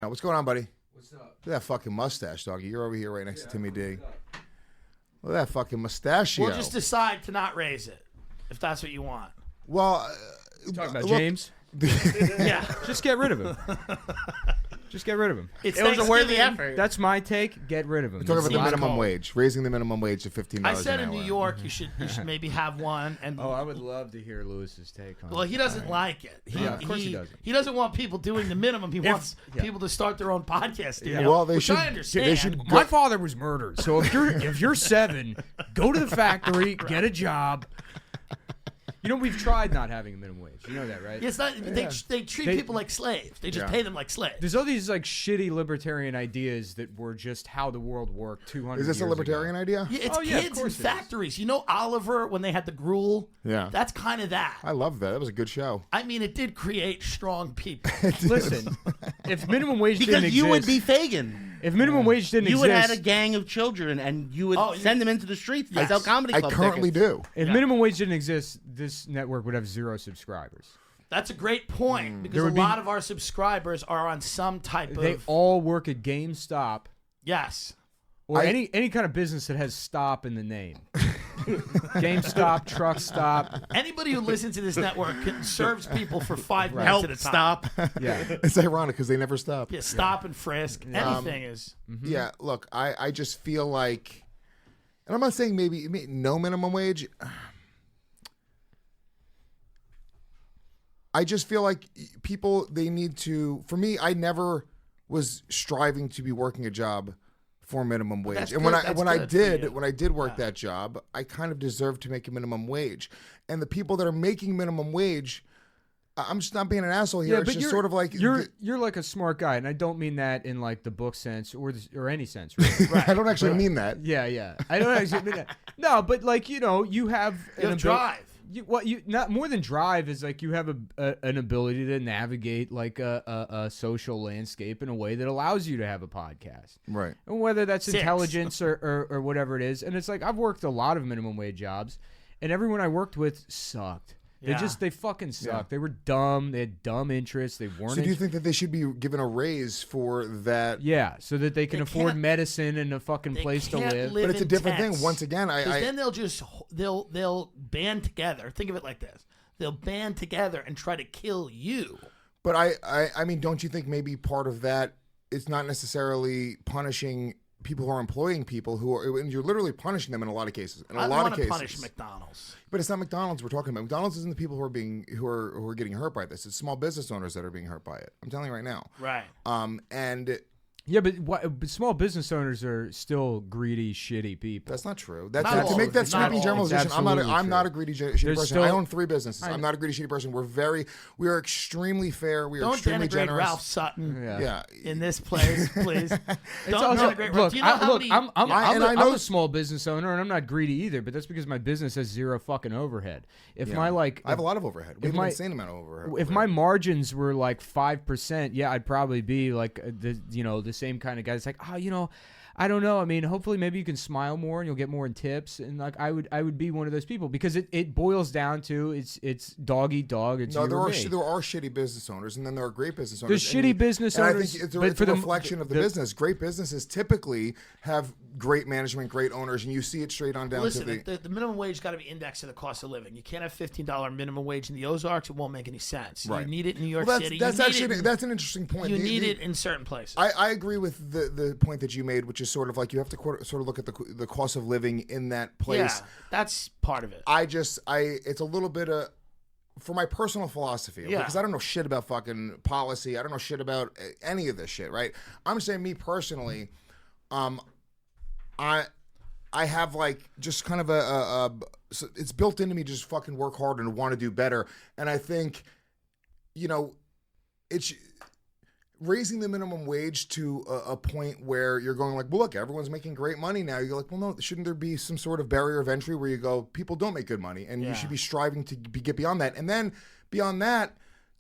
What's going on, buddy? What's up? Look at that fucking mustache, doggy. You're over here right next to Timmy D. Look at that fucking mustachio. We'll just decide to not raise it, if that's what you want. Well, Talking about James? Yeah. Just get rid of him. Just get rid of him. It's It was a worthy Thanksgiving. effort. That's my take. Get rid of him. we're talking about the Seems minimum cold. wage, raising the minimum wage to $15 I said an in hour. New York you should maybe have one. And Oh, I would love to hear Lewis's take on well, it. he doesn't like it. Yeah, of course he doesn't. He doesn't want people doing the minimum. He wants people to start their own podcast studio. Well, they which should- I understand. they should My father was murdered, so if you're 7, go to the factory, get a job. You know, we've tried not having a minimum wage. You know that, right? It's not, they treat people like slaves. They just pay them like slaves. There's all these like shitty libertarian ideas that were just how the world worked 200 Is this a years libertarian ago. idea? Yeah, it's Oh, yeah, of kids in course it is. factories. You know Oliver when they had the gruel? Yeah. That's kind of that. I love that. That was a good show. I mean, it did create strong people. Listen, if minimum wage Because didn't you exist, would be Fagin. if minimum wage didn't You would exist, have had a gang of children, and you would Oh, you- send them into the streets to Yes. sell comedy I club currently tickets. do. if Yeah. minimum wage didn't exist, this network would have 0 subscribers. That's a great point because There a would be- lot of our subscribers are on some type They of all work at GameStop yes. or I- any kind of business that has "stop" in the name. GameStop, Truck Stop. Anybody who listens to this network serves people for 5 minutes Help, at a time. stop. Yeah. It's ironic because they never stop. Yeah, stop and frisk. Anything is. Yeah, look, I just feel like, and I'm not saying maybe no minimum wage. I just feel like people, they need to, for me, I never was striving to be working a job for minimum wage. that's And good- when that's I good for you. when I did work that job, I kind of deserved to make a minimum wage. And the people that are making minimum wage, I'm just not being an asshole here. It's just sort of like you're like a smart guy, and I don't mean that in like the book sense or any sense. Really. I don't actually mean that. Yeah. I don't actually mean that. No, but like you have You have drive. You not more than drive is like you have an ability to navigate like a social landscape in a way that allows you to have a podcast, Right. and whether that's 6. intelligence or whatever it is. And it's like I've worked a lot of minimum wage jobs, and everyone I worked with sucked. Yeah. They fucking sucked. They were dumb. They had dumb interests. They weren't. So do you think that they should be given a raise for that? Yeah, so that they can They afford can't- medicine and a fucking They place to can't live. live But it's a in different thing. tents. Once again, 'Cause I then they'll band together. Think of it like this: they'll band together and try to kill you. but I mean, don't you think maybe part of that it's not necessarily punishing people who are employing people who are, and you're literally punishing them in a lot of cases. In a I lot want of to cases, punish McDonald's. but it's not McDonald's we're talking about. McDonald's isn't the people who are getting hurt by this. It's small business owners that are being hurt by it. I'm telling you right now. Right. And Yeah, but small business owners are still greedy, shitty people. that's not true. That's Not to all. make that Not sweeping all. generalization. It's I'm absolutely not true. a greedy, shitty There's person. still- I own 3 businesses. I'm not a greedy, shitty person. We are extremely fair. We are Don't extremely denigrate generous. Ralph Sutton Yeah. in this place, please. Don't also- denigrate Ralph. look, Do you know how many? I'm and I I'm know- a small business owner, and I'm not greedy either. But that's because my business has 0 fucking overhead. If my like, I have a lot of overhead. We have an my- insane amount of overhead. if my margins were like 5%, yeah, I'd probably be like the same kind of guy. It's like, I don't know. I mean, hopefully, maybe you can smile more and you'll get more in tips. And like, I would be one of those people because it boils down to it's dog eat dog. It's No, you there or are me. there are shitty business owners, and then there are great business owners. There's and shitty business and owners, I think it's but a for the- reflection of the business. Great businesses typically have great management, great owners, and you see it straight on down Listen, to the. the minimum wage got to be indexed to the cost of living. You can't have $15 minimum wage in the Ozarks. It won't make any sense. Right. You need it in New York Well, City. that's You need actually it in- that's an interesting point. You need it in certain places. I agree with the point that you made, which is sort of like you have to sort of look at the cost of living in that place. Yeah, that's part of it. It's a little bit of, for my personal philosophy, okay? Yeah. Because I don't know shit about fucking policy. I don't know shit about any of this shit, right? I'm saying me personally, I have like just kind of so it's built into me to just fucking work hard and want to do better. And I think, it's raising the minimum wage to a point where you're going like, well, look, everyone's making great money now. You're like, well, no, shouldn't there be some sort of barrier of entry where you go, people don't make good money, and you should be striving to get beyond that. And then beyond that,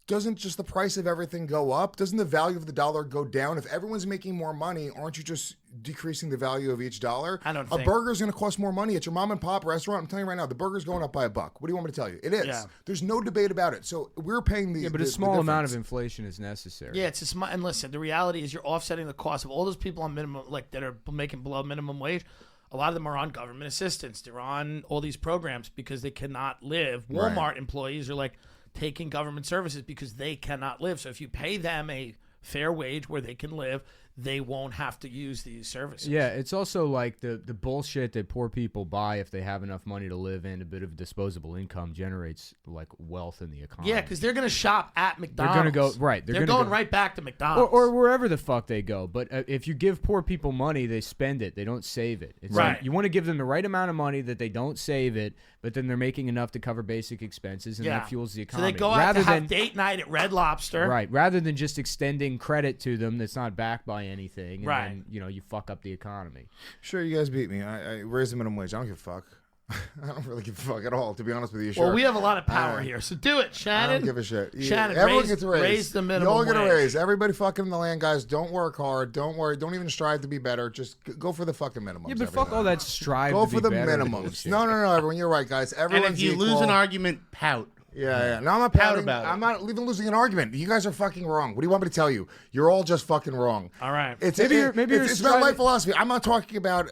doesn't just the price of everything go up? Doesn't the value of the dollar go down? If everyone's making more money, aren't you just decreasing the value of each dollar? I don't A think. burger's going to cost more money at your mom and pop restaurant. I'm telling you right now, the burger's going up by $1. What do you want me to tell you? It is. Yeah. There's no debate about it. So we're paying the But a the small amount of difference. inflation is necessary. Yeah, it's just and listen, the reality is you're offsetting the cost of all those people on minimum, like that are making below minimum wage. A lot of them are on government assistance. They're on all these programs because they cannot live. Walmart employees are like taking government services because they cannot live. So if you pay them a fair wage where they can live, they won't have to use these services. Yeah, it's also like the bullshit that poor people buy if they have enough money to live in. A bit of disposable income generates like wealth in the economy. Yeah, because they're going to shop at McDonald's. They're gonna go right. They're gonna going go, right back to McDonald's. or wherever the fuck they go. But if you give poor people money, they spend it. They don't save it. It's Right. like you want to give them the right amount of money that they don't save it, but then they're making enough to cover basic expenses, and that fuels the So economy. they go out to have date night at Red Lobster. Right, rather than just extending credit to them that's not backed by anything, and Right. then, you fuck up the economy. Sure, you guys beat me. I raised the minimum wage. I don't give a fuck. I don't really give a fuck at all, to be honest with you. Sure. Well, we have a lot of power here, so do it, Shannon. I don't give a shit. Shannon, Everyone gets a raise. raise the minimum You all get a wage. raise. Everybody fucking in the land, guys. Don't work hard. Don't worry. Don't even strive to be better. Just go for the fucking minimums. Yeah, but fuck all that strive Go to for be the better minimums. bullshit. No, everyone. You're right, guys. And Everyone's if you lose equal. an argument, pout. Yeah. No, I'm not Pout pouting. about it. I'm not even losing an argument. You guys are fucking wrong. What do you want me to tell you? You're all just fucking wrong. All right. Maybe you're It's about striving- life philosophy. I'm not talking about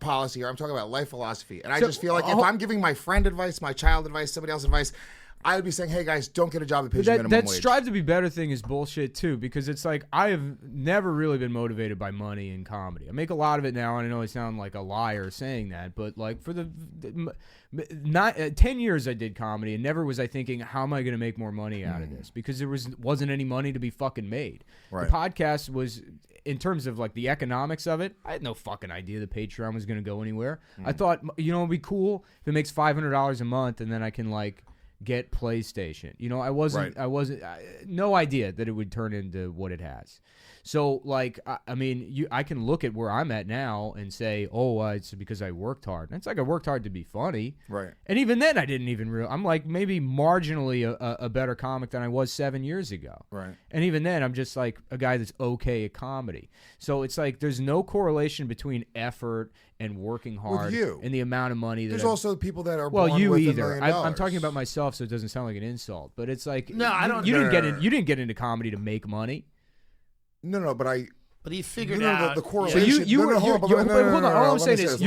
policy here. I'm talking about life philosophy. And I just feel like if I'm giving my friend advice, my child advice, somebody else advice, I would be saying, hey, guys, don't get a job that pays you minimum That wage. strive to be better thing is bullshit too, because it's like I have never really been motivated by money in comedy. I make a lot of it now, and I know I sound like a liar saying that, but like for the 10 years I did comedy, and never was I thinking, how am I going to make more money out of this? Because there wasn't any money to be fucking made. Right. The podcast was, in terms of like the economics of it, I had no fucking idea the Patreon was going to go anywhere. I thought, it'd be cool if it makes $500 a month, and then I can like get PlayStation. I wasn't no idea that it would turn into what it has. So like, I can look at where I'm at now and say, it's because I worked hard. And it's like I worked hard to be funny. Right. And even then I didn't even realize, I'm like maybe marginally a better comic than I was 7 years ago. Right. And even then I'm just like a guy that's okay at comedy. So it's like there's no correlation between effort and working hard you. and the amount of money that There's I've- also people that are well, born you with either. $1 million. I'm talking about myself, so it doesn't sound like an insult. But it's like No, I don't- You didn't No, get no, in. no. You didn't get into comedy to make money. No, but But he figured No, no, out the So correlation- you No, were. no, hold on, Hold on. no, All I'm let saying me is say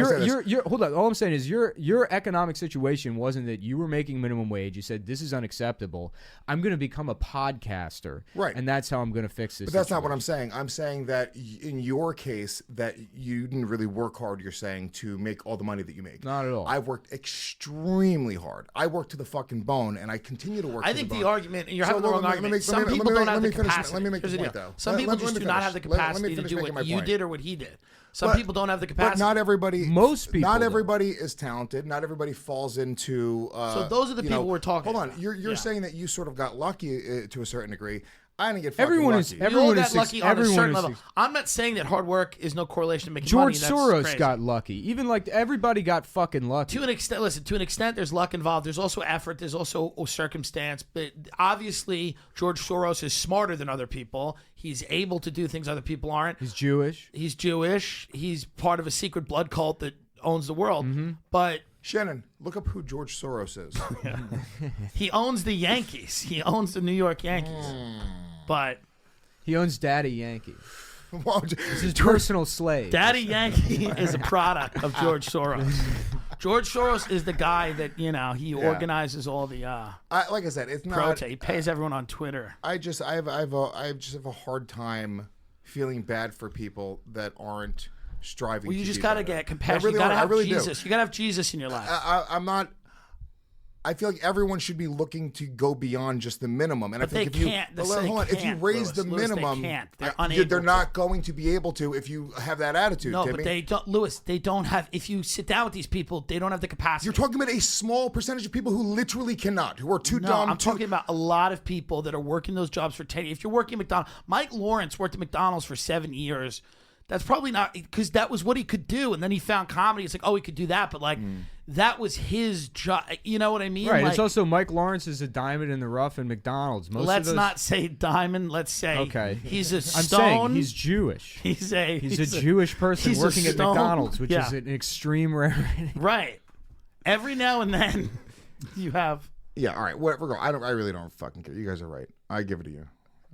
this. hold on. All I'm saying is your economic situation wasn't that you were making minimum wage. You said this is unacceptable. I'm going to become a podcaster, Right. And that's how I'm going to fix this. But that's not what situation. I'm saying. I'm saying that in your case, that you didn't really work hard, you're saying, to make all the money that you make. Not at all. I worked extremely hard. I worked to the fucking bone, and I continue to work I to think the the bone. argument, and you're So, having the well, wrong let me argument. make- Some let me- people let me- don't have let me the finish- capacity. let me make the Here's point, deal. though. Some people Let just me do not finish. have the Let me capacity to finish do making what my you point. did or what he did. Some But- people don't have the But capacity. not everybody. Most people Not don't. everybody is talented. Not everybody falls into. So those are the people we're talking Hold on. about. You're Yeah. saying that you sort of got lucky to a certain degree. I didn't get fucking Everyone is- lucky. We all everyone got is lucky on a everyone certain is level. suc- I'm not saying that hard work is no correlation to making George money. Soros That's crazy. got lucky. Even like everybody got fucking lucky. To an extent, listen, to an extent, there's luck involved. There's also effort. There's also circumstance. But obviously, George Soros is smarter than other people. He's able to do things other people aren't. He's Jewish. He's Jewish. He's part of a secret blood cult that owns the world. Mm-hmm. But Shannon, look up who George Soros is. he owns the Yankees. He owns the New York Yankees. But He owns Daddy Yankee. Well, He's his personal slave. Daddy Yankee is a product of George Soros. George Soros is the guy that, he organizes all the like I said, it's not. protest. He pays everyone on Twitter. I just have a hard time feeling bad for people that aren't striving. Well, you to just be got to better. get compassion. I really You got to are. I have really do. Jesus. You got to have Jesus in your life. I'm not. I feel like everyone should be looking to go beyond just the minimum. And But I think they if you can't. but They hold on, if you can't, raise Louis. the Louis, they minimum, can't. They're they're unable not going to be able to if you have that attitude. No, Timmy. but they don't, Louis. They don't have. If you sit down with these people, they don't have the capacity. You're talking about a small percentage of people who literally cannot, who are too No, dumb. I'm talking about a lot of people that are working those jobs for 10 years. If you're working at McDonald's, Mike Lawrence worked at McDonald's for 7 years. That's probably not because that was what he could do, and then he found comedy. It's like, oh, he could do that, but like, that was his job. You know what I mean? Right. Like, It's also Mike Lawrence is a diamond in the rough in McDonald's. let's not say diamond. Let's say Okay. he's a I'm stone. saying he's Jewish. He's a Jewish person he's a working at stone. McDonald's, which Yeah. is an extreme rarity. Right. Every now and then, you have. Yeah, all right. Whatever. I really don't fucking care. You guys are right. I give it to you.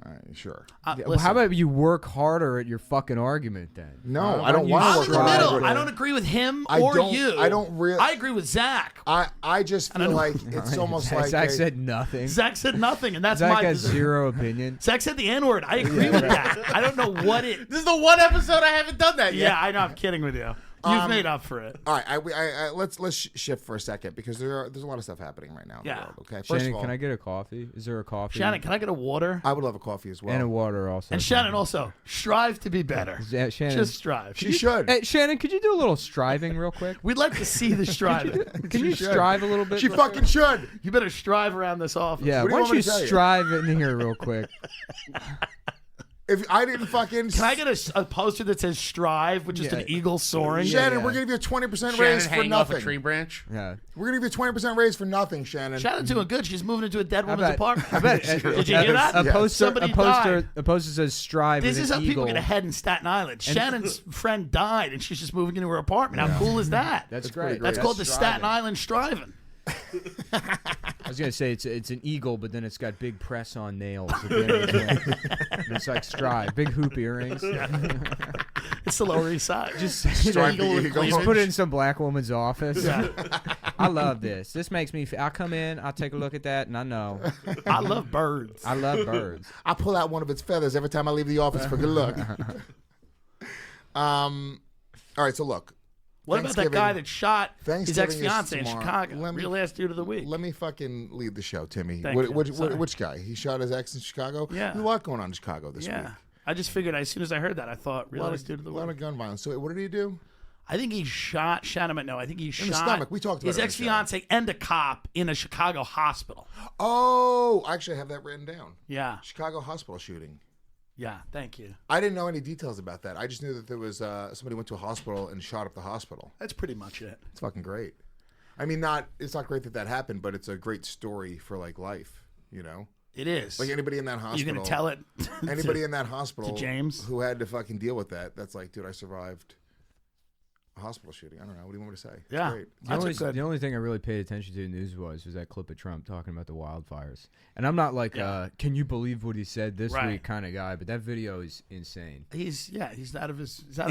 All right, sure. Well, Listen, how about you work harder at your fucking argument then? No, How I don't about you wanna I'm work in the hard. middle. Right. I don't agree with him I or don't- you. I don't really- I agree with Zach. I just feel like it's almost like Zach a- said nothing. Zach said nothing, and that's Zach my. has zero opinion. Zach said the N-word. I agree with that. I don't know what it. This is the one episode I haven't done that yet. Yeah, I know. I'm kidding with you. You've made up for it. All right, let's shift for a second because there's a lot of stuff happening right now in Yeah. the world. Okay, first Shannon, of all, can I get a coffee? Is there a coffee? Shannon, can I get a water? I would love a coffee as well. And a water also. And Shannon also strive to be better. Shannon. Just strive. she should. Hey, Shannon, could you do a little striving real quick? We'd like to see the striving. Can you should. strive a little bit? She real fucking should. You better strive around this office. Yeah, What do you why want don't me you to tell you? strive in here real quick? If I didn't fucking Can I get a poster that says strive with just Yeah. an eagle soaring? Shannon, Yeah. we're gonna give you a 20% Shannon raise for hanging off a nothing. tree branch. Yeah. We're gonna give you a 20% raise for nothing, Shannon. Shannon's doing good. She's moving into a dead woman's bet- apartment. I bet. Did you hear that? A poster. Somebody A poster. died. A poster says strive. This with is an how people eagle. get ahead in Staten Island. Shannon's friend died, and she's just moving into her apartment. How cool is that? That's pretty great. great. That's called the striving. Staten Island striving. I was gonna say it's an eagle, but then it's got big press-on nails. At the end of the thing. And it's like strive, big hoop earrings. It's the Lower East Side. Just Strive the eagle. just put it in some black woman's office. Yeah. I love this. This makes me. I come in, I take a look at that, and I know I love birds. I love birds. I pull out one of its feathers every time I leave the office for good luck. All right, so look. What about that guy that shot his Thanksgiving is ex-fiance in tomorrow. Chicago? Let me- Real ass dude of the week. Let me fucking lead the show, Timmy. Thank you. Sorry. Which guy? He shot his ex in Chicago? Yeah. There's a lot going on in Chicago this week. Yeah. I just figured as soon as I heard that, I thought A real lot ass dude of the of week. gun violence. So what did he do? I think he shot him. No, I think he In shot the stomach. We talked about his it on the ex-fiance and a cop in a Chicago hospital. Oh, I actually have that written down. Yeah. Chicago hospital shooting. Yeah. Thank you. I didn't know any details about that. I just knew that there was somebody went to a hospital and shot up the hospital. That's pretty much it. It's fucking great. I mean, it's not great that happened, but it's a great story for like life, you know? It is. Like anybody in that hospital. You're gonna tell it. Anybody in that hospital to James? who had to fucking deal with that, that's like, dude, I survived a hospital shooting. I don't know. What do you want me to say? It's Yeah. great. The only thing I really paid attention to news-wise was that clip of Trump talking about the wildfires. And I'm not like, can you believe what he said this Right. week kind of guy, but that video is insane. He's out of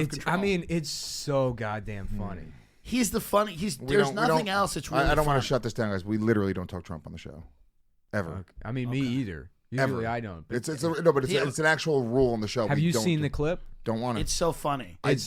control. I mean, it's so goddamn funny. he's the funny. There's nothing else. It's really. I don't want funny. to shut this down, guys. We literally don't talk Trump on the show. Ever. I mean, me either. Usually Ever. I don't. But It's an actual rule on the show. have We you don't seen do- the clip? Don't want to. It's so funny. It's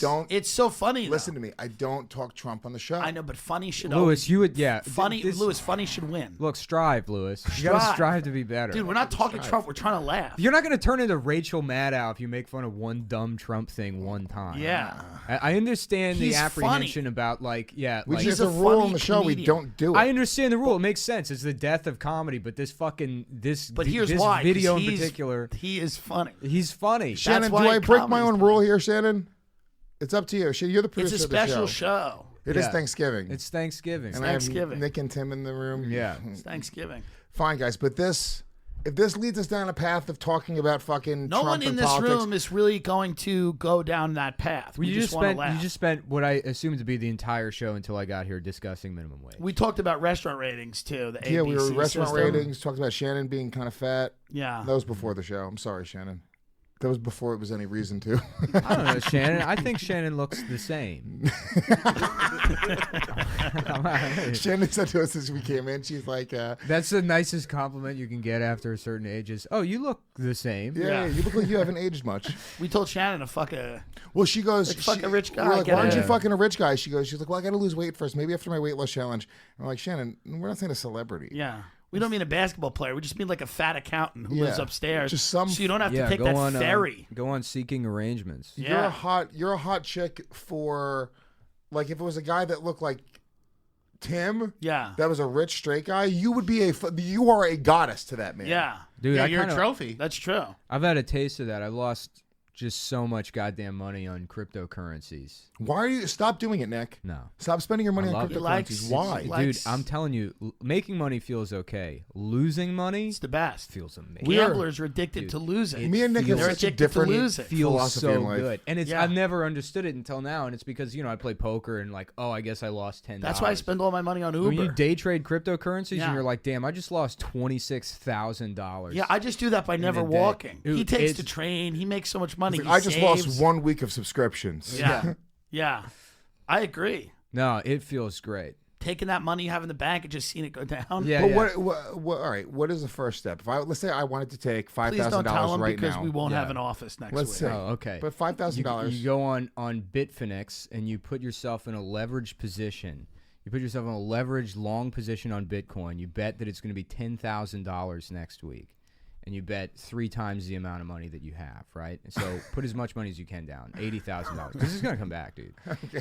so funny. Listen to me. I don't talk Trump on the show. I know, but funny should Lewis, always. you would, yeah. Funny, Lewis. Funny should win. Look, strive, Lewis. You gotta Strive. strive to be better. Dude, we're not talking Trump. We're trying to laugh. You're not gonna turn into Rachel Maddow if you make fun of one dumb Trump thing one time. Yeah. I understand He's the apprehension funny. about like, yeah, We like, just He's a have a rule funny on the show. We comedian. don't do it. I understand the rule. It makes sense. It's the death of comedy. But this fucking But here's this why. 'cause video in he's- particular, he is funny. he's funny. Shannon, do why I break my comedy's own rule here, Shannon? It's up to you. You're the It's producer a of the special show. show. It is Yeah. Thanksgiving. It's Thanksgiving. and I have Thanksgiving. Nick and Tim in the room. Yeah. It's Thanksgiving. Fine, guys. But if this leads us down a path of talking about fucking No Trump one in and this politics, room is really going to go down that path. Well, We you just want to spent laugh. you just spent what I assumed to be the entire show until I got here discussing minimum wage. We talked about restaurant ratings too. The yeah, ABC we were restaurant system. ratings. Talked about Shannon being kind of fat. Yeah. That was before the show. I'm sorry, Shannon. That was before it was any reason to. I don't know, Shannon. I think Shannon looks the same. Shannon said to us as we came in, she's like, That's the nicest compliment you can get after a certain age. Is, oh, you look the same. yeah, you look like you haven't aged much. We told Shannon to fuck Well, she goes, Like, fuck a rich guy, We're like, get why aren't it. you fucking a rich guy? She's like, well, I got to lose weight first. Maybe after my weight loss challenge. I'm like, Shannon, we're not saying a celebrity. Yeah. We don't mean a basketball player. We just mean like a fat accountant who lives Yeah. upstairs. Just some- so you don't have Yeah, to take go that on ferry. Go on Seeking Arrangements. Yeah. You're a hot chick for, like, if it was a guy that looked like Tim, Yeah. that was a rich straight guy, you are a goddess to that man. Yeah. Dude, Yeah, I you're kinda, a trophy. That's true. I've had a taste of that. I lost just so much goddamn money on cryptocurrencies. Why are you stop doing it, Nick? No. Stop spending your money on love it. cryptocurrencies. Why? Dude, I'm telling you, making money feels okay. Losing money It's the best. feels amazing. Gamblers are addicted to losing. Me and Nick have They're such a addicted to different losing. feels philosophy in so life. good. And it's Yeah. I've never understood it until now, and it's because, I play poker and like, oh, I guess I lost $10. That's why I spend all my money on Uber. When you day trade cryptocurrencies Yeah. and you're like, damn, I just lost $26,000. Yeah, I just do that by never a day. walking. Dude, He takes it's- the train. He makes so much money. Like, He I just saves. lost 1 week of subscriptions. Yeah, yeah. I agree. No, it feels great. Taking that money you have in the bank and just seeing it go down. Yeah, But yeah. what? All right. What is the first step? If let's say I wanted to take Please don't tell $5,000 him right because now. we won't Yeah. have an office next Let's week. see. Oh, okay. But $5,000. You go on Bitfinex and you put yourself in a leveraged position. You put yourself in a leveraged long position on Bitcoin. You bet that it's going to be $10,000 next week. And you bet 3 times the amount of money that you have, right? And so put as much money as you can down, $80,000. Because it's going to come back, dude.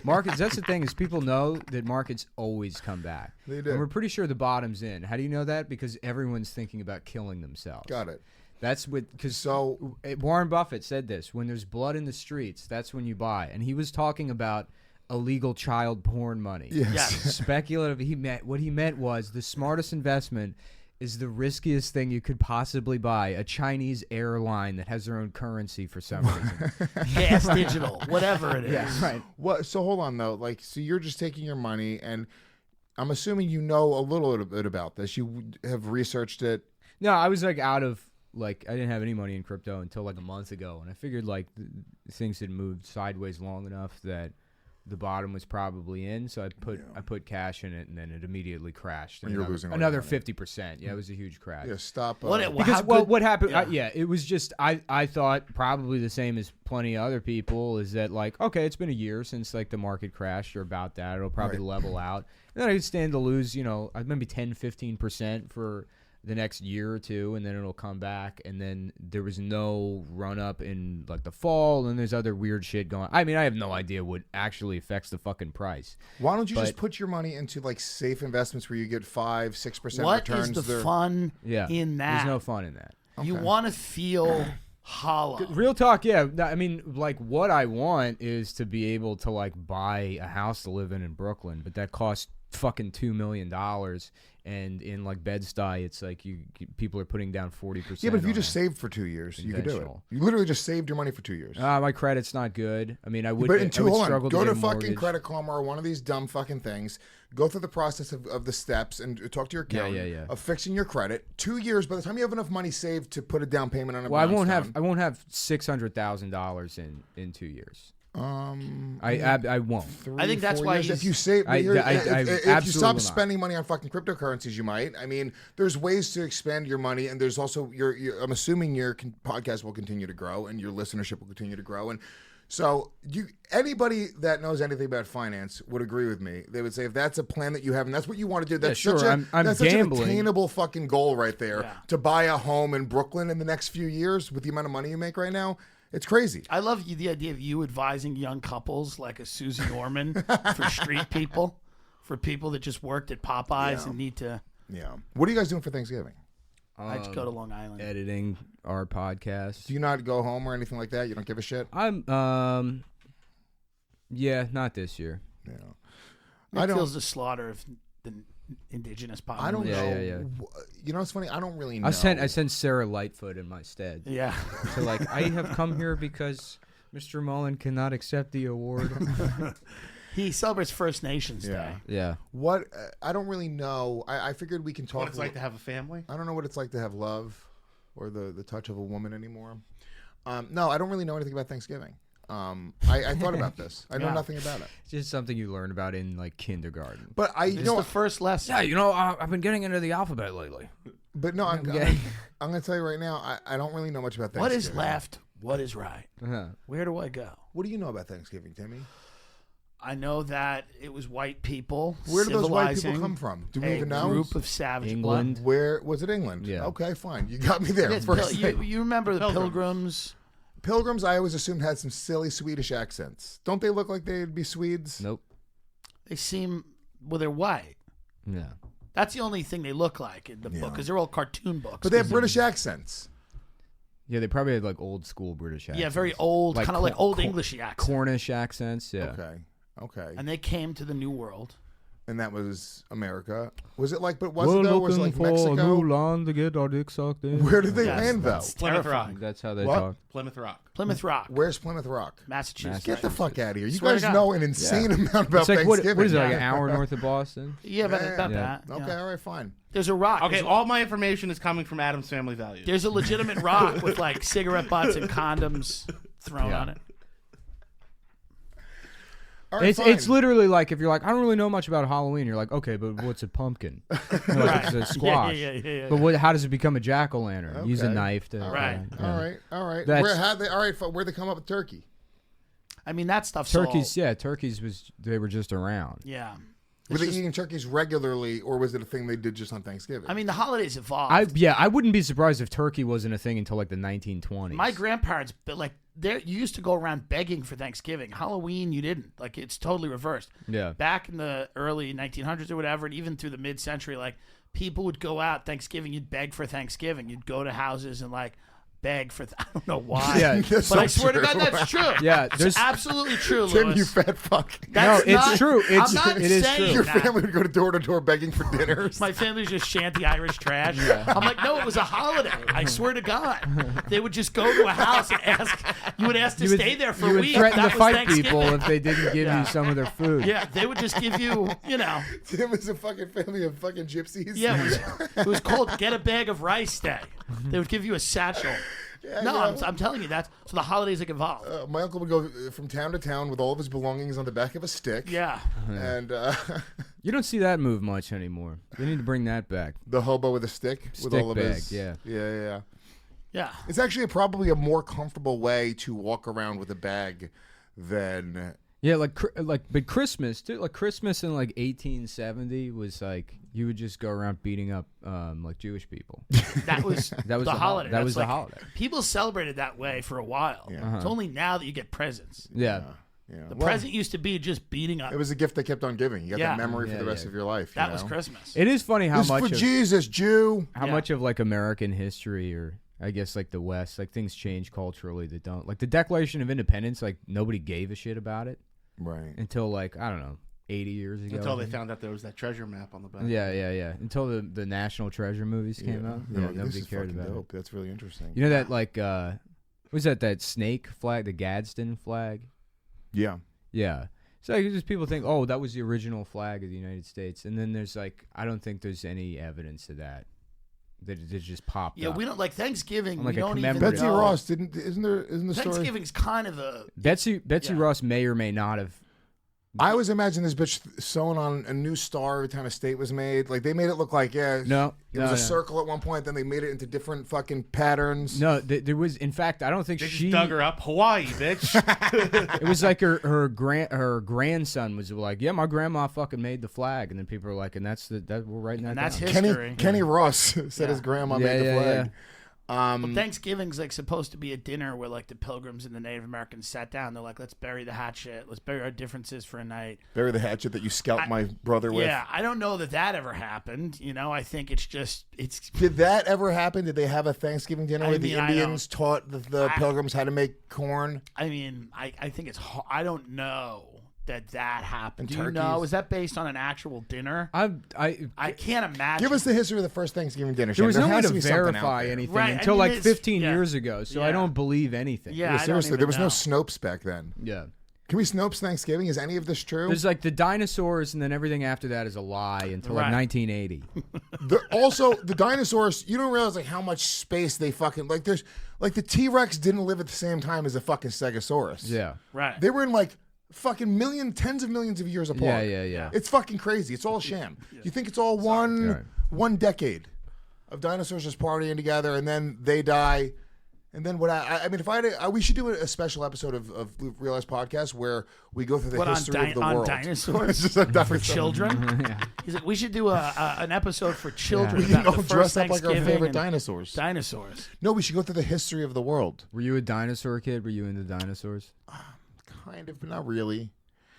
Markets, that's the thing, is people know that markets always come back. They do. And we're pretty sure the bottom's in. How do you know that? Because everyone's thinking about killing themselves. Got it. That's what, because So Warren Buffett said this: when there's blood in the streets, that's when you buy. And he was talking about illegal child porn money. yes. Yes. Speculative. What he meant was the smartest investment is the riskiest thing you could possibly buy: a Chinese airline that has their own currency for some reason. Gas digital, whatever it is. Yeah, right. What? So hold on though. Like, so you're just taking your money, and I'm assuming you know a little bit about this. You have researched it. No, I was like out of I didn't have any money in crypto until like a month ago, and I figured like things had moved sideways long enough that the bottom was probably in. So I put cash in it, and then it immediately crashed. And you're losing all another your money. 50%. Yeah, it was a huge crash. Yeah. Stop. What Because how good- what happened? yeah. It was just I thought probably the same as plenty of other people is that like, okay, it's been a year since like the market crashed or about that. It'll probably Right. level out. And then I could stand to lose, maybe 10-15% for the next year or two, and then it'll come back. And then there was no run up in like the fall, and there's other weird shit going. I mean, I have no idea what actually affects the fucking price. Why don't you just but- put your money into like safe investments where you get 5-6% What returns? is the They're- fun Yeah, in that? there's no fun in that. You Okay. want to feel hollow. Real talk, yeah. I mean, like, what I want is to be able to like buy a house to live in Brooklyn, but that costs fucking $2 million. And in like Bed-Stuy, it's like people are putting down 40%. Yeah, but if you on just it. saved for 2 years, you could do it. Conventional. You literally just saved your money for 2 years. My credit's not good. I mean, I would. But in I would hold on. struggle Go to to get a fucking mortgage. Credit Karma or one of these dumb fucking things. Go through the process of the steps and talk to your accountant yeah. of fixing your credit. 2 years. By the time you have enough money saved to put a down payment on a Well, I brownstone, won't have $600,000 in 2 years. I won't. 3, I think that's 4 why years. he's- If you save, I if you absolutely stop will not. spending money on fucking cryptocurrencies, you might. I mean, there's ways to expand your money, and there's also I'm assuming your podcast will continue to grow, and your listenership will continue to grow, and so anybody that knows anything about finance would agree with me. They would say if that's a plan that you have, and that's what you want to do, that's sure. such a I'm that's such an gambling. attainable fucking goal right there. Yeah. To buy a home in Brooklyn in the next few years with the amount of money you make right now, it's crazy. I love the idea of you advising young couples like a Susie Norman for street people, for people that just worked at Popeyes and need to. Yeah. What are you guys doing for Thanksgiving? I just go to Long Island. Editing our podcast. Do you not go home or anything like that? You don't give a shit? I'm yeah, not this year. Yeah. It I don't. feels the slaughter of the indigenous population. I don't know. Yeah. You know what's funny? I don't really know. I sent Sarah Lightfoot in my stead. Yeah. So like, I have come here because Mr. Mullen cannot accept the award. He celebrates First Nations Yeah. Day. Yeah. What? I don't really know. I figured we can talk. What it's like to have a family? I don't know what it's like to have love or the touch of a woman anymore. No, I don't really know anything about Thanksgiving. I thought about this. I know Yeah. nothing about it. It's just something you learn about in like kindergarten. But It's the first lesson. I've been getting into the alphabet lately. But no, I'm Okay. going to tell you right now. I don't really know much about Thanksgiving. What is left? What is right? Uh-huh. Where do I go? What do you know about Thanksgiving, Timmy? I know that it was white people. Where do those white people civilizing come from? Do we a even know? group of savage England. blood. Where was it? England. Yeah. Okay, fine. You got me there. Yeah, First thing. you remember the Pilgrims. Pilgrims? Pilgrims, I always assumed had some silly Swedish accents. Don't they look like they'd be Swedes? Nope. They seem they're white. Yeah. That's the only thing they look like in the book because they're all cartoon books. But they have British accents. Yeah, they probably had like old school British accents. Yeah, very old, Like kind of like old Englishy accents. Cornish accents. Yeah. Okay. And they came to the New World. And that was America. Was it like? But was it though? Was it like Mexico? land to get our dick sucked in. Where did they land though? Plymouth Rock. That's how they What? talk. Plymouth Rock. Plymouth Rock, Where's Plymouth Rock? Massachusetts. Get the fuck out of here! You Swear to guys God. know an insane amount about It's like Thanksgiving. what is it? Like an hour north of Boston. Yeah, about Yeah. that. Okay, Yeah. all right, fine. There's a rock. Okay, There's a- all my information is coming from Adam's Family Values. There's a legitimate rock with like cigarette butts and condoms thrown Yeah. on it. All right, It's fine. literally like if you're like I don't really know much about Halloween. You're like okay, but what's a pumpkin? You're like, it's a squash. Yeah. But what? How does it become a jack o' lantern? Use a Okay. knife to. Right. All right. That's- Where'd they come up with turkey? I mean, that stuff's Turkeys, all, yeah, turkeys they were just around. Yeah. Were they eating turkeys regularly, or was it a thing they did just on Thanksgiving? I mean, the holidays evolved. I wouldn't be surprised if turkey wasn't a thing until like the 1920s. My grandparents, but like, you used to go around begging for Thanksgiving. Halloween, you didn't. Like, it's totally reversed. Yeah. Back in the early 1900s or whatever, and even through the mid-century, like, people would go out Thanksgiving. You'd beg for Thanksgiving. You'd go to houses and like beg for. I don't know why. Yeah, That's but I not swear to true. God, that's true. Yeah, it's there's- absolutely true, Tim, Louis. you fat fuck. That's No, it's not- true. I'm not It is saying true. Your that. family would go door to door begging for dinners. My family's just shanty Irish trash. I'm like, no, it was a holiday. I swear to God. They would just go to a house and ask. You would ask to stay there for you a would week. threaten That to was fight Thanksgiving. people if they didn't give you some of their food. Yeah, they would just give you, Tim is a fucking family of fucking gypsies. Yeah, it was called Get a Bag of Rice Day. They would give you a satchel. I'm telling you that. So the holidays have evolved. My uncle would go from town to town with all of his belongings on the back of a stick. Yeah. And You don't see that move much anymore. They need to bring that back. the hobo with a stick with Stick all of bag, his. yeah. Yeah. Yeah. It's actually probably a more comfortable way to walk around with a bag than. Yeah, but Christmas too. Like Christmas in like 1870 was like you would just go around beating up like Jewish people. That was the holiday. That That's was the like- holiday. People celebrated that way for a while. Yeah. It's only now that you get presents. Yeah. Yeah. The present used to be just beating up. It was a gift that kept on giving. You got Yeah. that memory for Yeah, the rest yeah. of your life. That you was know? Christmas. It is funny how This is much for of, Jesus, Jew. how Yeah. much of like American history or I guess like the West, like things change culturally that don't. Like the Declaration of Independence, like nobody gave a shit about it Right. until like I don't know, 80 years ago. Until they found out there was that treasure map on the back. Yeah. Until the National Treasure movies came out. Yeah, this nobody is cared fucking about dope. That's really interesting. it. You know that like what was that snake flag, the Gadsden flag? Yeah. Yeah. So like, just people think, oh, that was the original flag of the United States, and then there's like, I don't think there's any evidence of that. That it just popped Yeah, up. we don't like Thanksgiving. Like we a don't even commemorative- Betsy know. Ross isn't the story? Thanksgiving's kind of a. Betsy Yeah. Ross may or may not have. I always imagine this bitch sewing on a new star every time a state was made. Like they made it look like it was a circle at one point. Then they made it into different fucking patterns. No, there was. In fact, I don't think They she. just dug her up. Hawaii, bitch. It was like her grandson was like, yeah, my grandma fucking made the flag, and then people were like, and we're writing that And that's down. history. Kenny Ross said Yeah. his grandma Yeah, made the yeah, flag. Well, Thanksgiving's like supposed to be a dinner where like the Pilgrims and the Native Americans sat down. They're like, let's bury the hatchet. Let's bury our differences for a night. Bury the hatchet that you scalped my brother with. Yeah, I don't know that ever happened. I think it's Did that ever happen? Did they have a Thanksgiving dinner I where the mean, I Indians taught the Pilgrims how to make corn? I mean, I think it's. I don't know that happened. And Do you know? turkeys. Is that based on an actual dinner? I I can't imagine. Give us the history of the first Thanksgiving dinner. there was Shane. no way has to be something out verify there. anything Right, I until mean, like it's- 15 yeah. years ago, so I Yeah. don't believe anything. Yeah, Yeah, I don't seriously, even there was no know. Snopes back then. Yeah. Can we Snopes Thanksgiving? Is any of this true? There's like the dinosaurs, and then everything after that is a lie until like Right. 1980. Also, the dinosaurs, you don't realize like how much space they fucking like. There's like the T-Rex didn't live at the same time as the fucking Stegosaurus. Yeah. Right. They were in like fucking tens of millions of years apart. Yeah. It's fucking crazy. It's all sham. You think it's all one decade of dinosaurs just partying together, and then they die, and then what? I mean, if I had we should do a special episode of Realize Podcast where we go through the history of the on world. dinosaurs It's just a for dinosaur. children. He's like, we should do an episode for children We can about all the dress first up like our Thanksgiving favorite and dinosaurs. Dinosaurs. No, we should go through the history of the world. Were you a dinosaur kid? Were you into dinosaurs? Kind of, but not really.